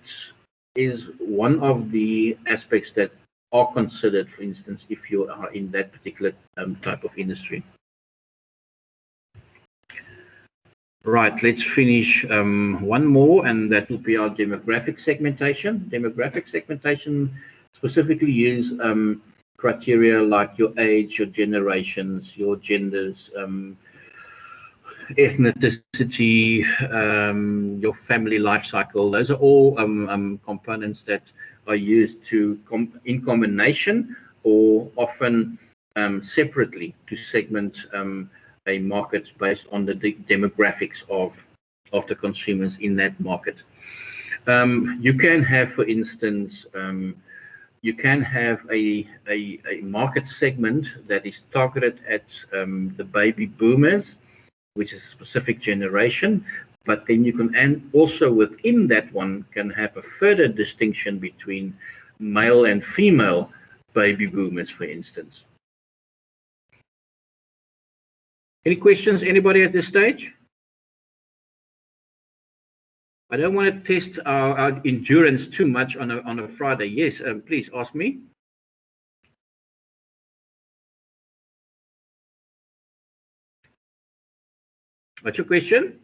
is one of the aspects that are considered, for instance, if you are in that particular type of industry. Right, let's finish one more, and that would be our demographic segmentation. Demographic segmentation specifically use criteria like your age, your generations, your genders, ethnicity, your family life cycle. Those are all components that are used to in combination or often separately to segment a market based on the demographics of the consumers in that market. You can have, for instance, you can have a market segment that is targeted at the baby boomers, which is a specific generation, but then you can, and also within that one, can have a further distinction between male and female baby boomers, for instance. Any questions, anybody at this stage? I don't want to test our endurance too much on a Friday. Yes, please ask me. What's your question?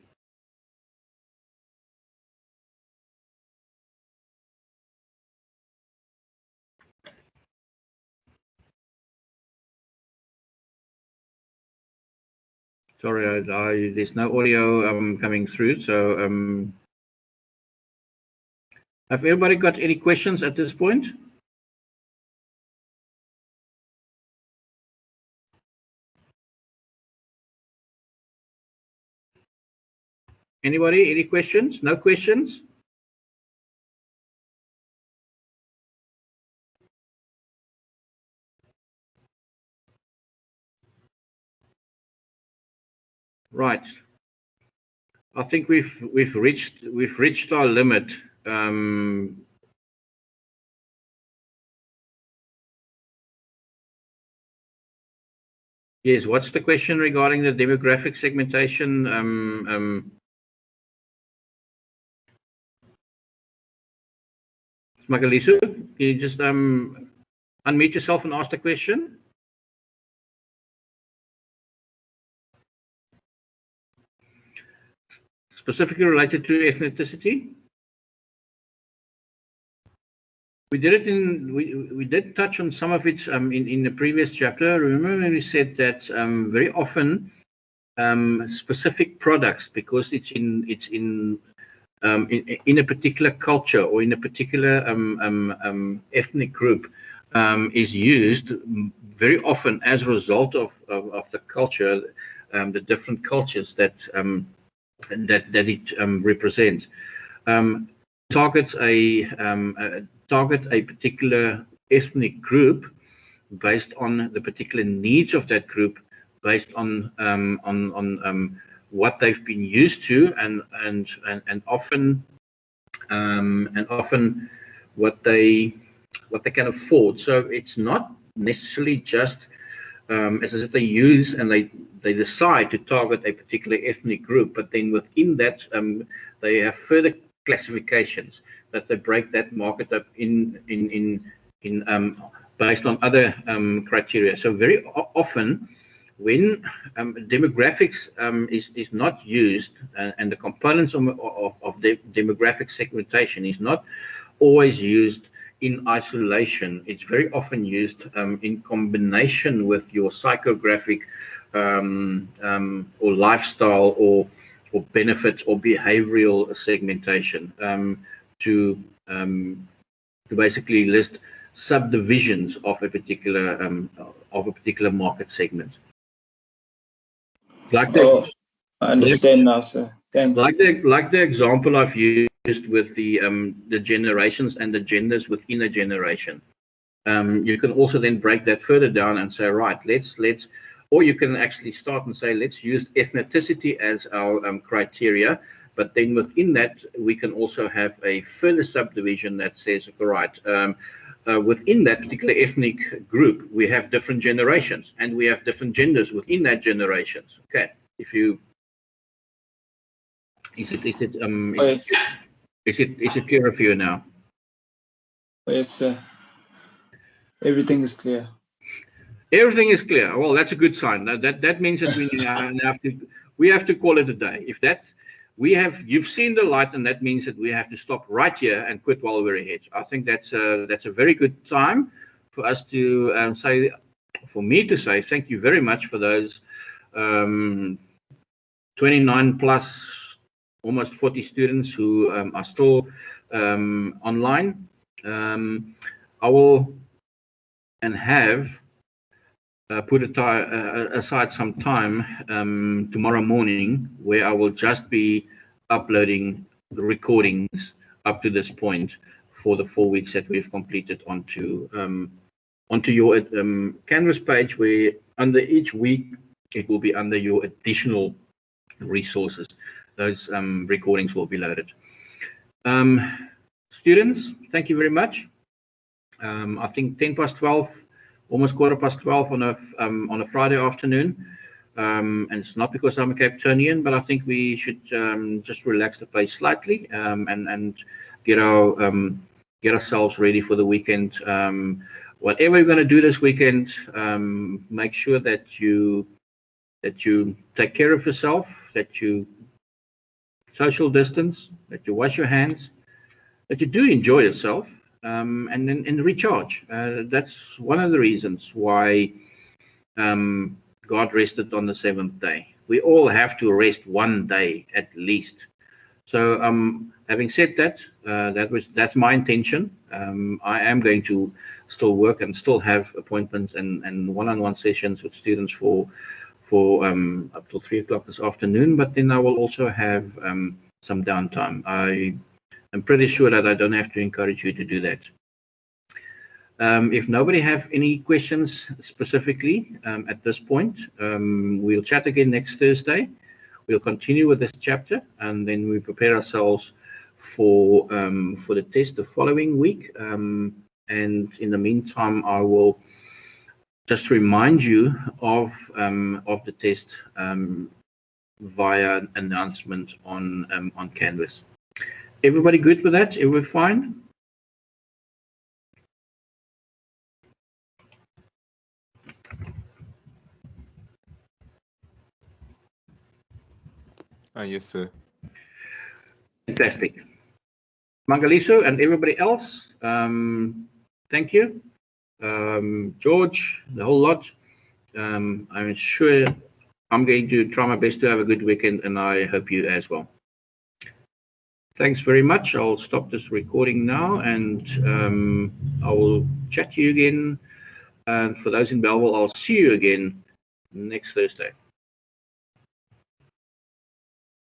Sorry, there's no audio coming through. So, have everybody got any questions at this point? Anybody? Any questions? No questions? Right. I think we've reached our limit. Yes. What's the question regarding the demographic segmentation? Magaliso, can you just unmute yourself and ask the question? Specifically related to ethnicity? We did it in, we did touch on some of it in the previous chapter. Remember when we said that very often specific products, because it's in a particular culture or in a particular ethnic group, is used very often as a result of the culture, the different cultures that it represents. Targets a particular ethnic group based on the particular needs of that group, based on what they've been used to, and often what they can afford. So it's not necessarily just as I said, they use and they decide to target a particular ethnic group, but then within that they have further classifications that they break that market up in based on other criteria. So very often when demographics is not used, and the components of the demographic segmentation is not always used in isolation, it's very often used in combination with your psychographic or lifestyle or benefits or behavioral segmentation to basically list subdivisions of a particular market segment. Like I understand now, sir. Thanks. Like the example I've used with the generations and the genders within a generation. You can also then break that further down and say, right, let's or you can actually start and say, let's use ethnicity as our criteria, but then within that we can also have a further subdivision that says, all right, within that particular ethnic group we have different generations and we have different genders within that generations. Okay, if you is it clearer for you now? Yes, sir. Everything is clear. Everything is clear. Well, that's a good sign. That means that we have to call it a day. If that's you've seen the light, and that means that we have to stop right here and quit while we're ahead. I think that's a very good time for us to say, for me to say, thank you very much for those 29 plus, almost 40 students who are still online. I will and have put aside some time tomorrow morning where I will just be uploading the recordings up to this point for the 4 weeks that we've completed onto your Canvas page, where under each week it will be under your additional resources. Those recordings will be loaded. Students, thank you very much. I think 10 past 12. Almost 12:15 on a Friday afternoon, and it's not because I'm a Capetonian, but I think we should just relax the pace slightly and get ourselves ready for the weekend. Whatever you're going to do this weekend, make sure that you take care of yourself, that you social distance, that you wash your hands, that you do enjoy yourself. And then recharge. That's one of the reasons why God rested on the seventh day. we all have to rest one day at least. So having said that, that's my intention. I am going to still work and still have appointments and one-on-one sessions with students for up till 3 o'clock this afternoon, but then I will also have some downtime. I am pretty sure that I don't have to encourage you to do that. If nobody have any questions specifically at this point, we'll chat again next Thursday. We'll continue with this chapter, and then we prepare ourselves for the test the following week. And in the meantime, I will just remind you of the test via announcement on Canvas. Everybody good with that? Everybody fine? Yes, sir. Fantastic. Mangaliso and everybody else, thank you. George, the whole lot. I'm sure I'm going to try my best to have a good weekend, and I hope you as well. Thanks very much. I'll stop this recording now, and I will chat to you again. And for those in Belleville, I'll see you again next Thursday.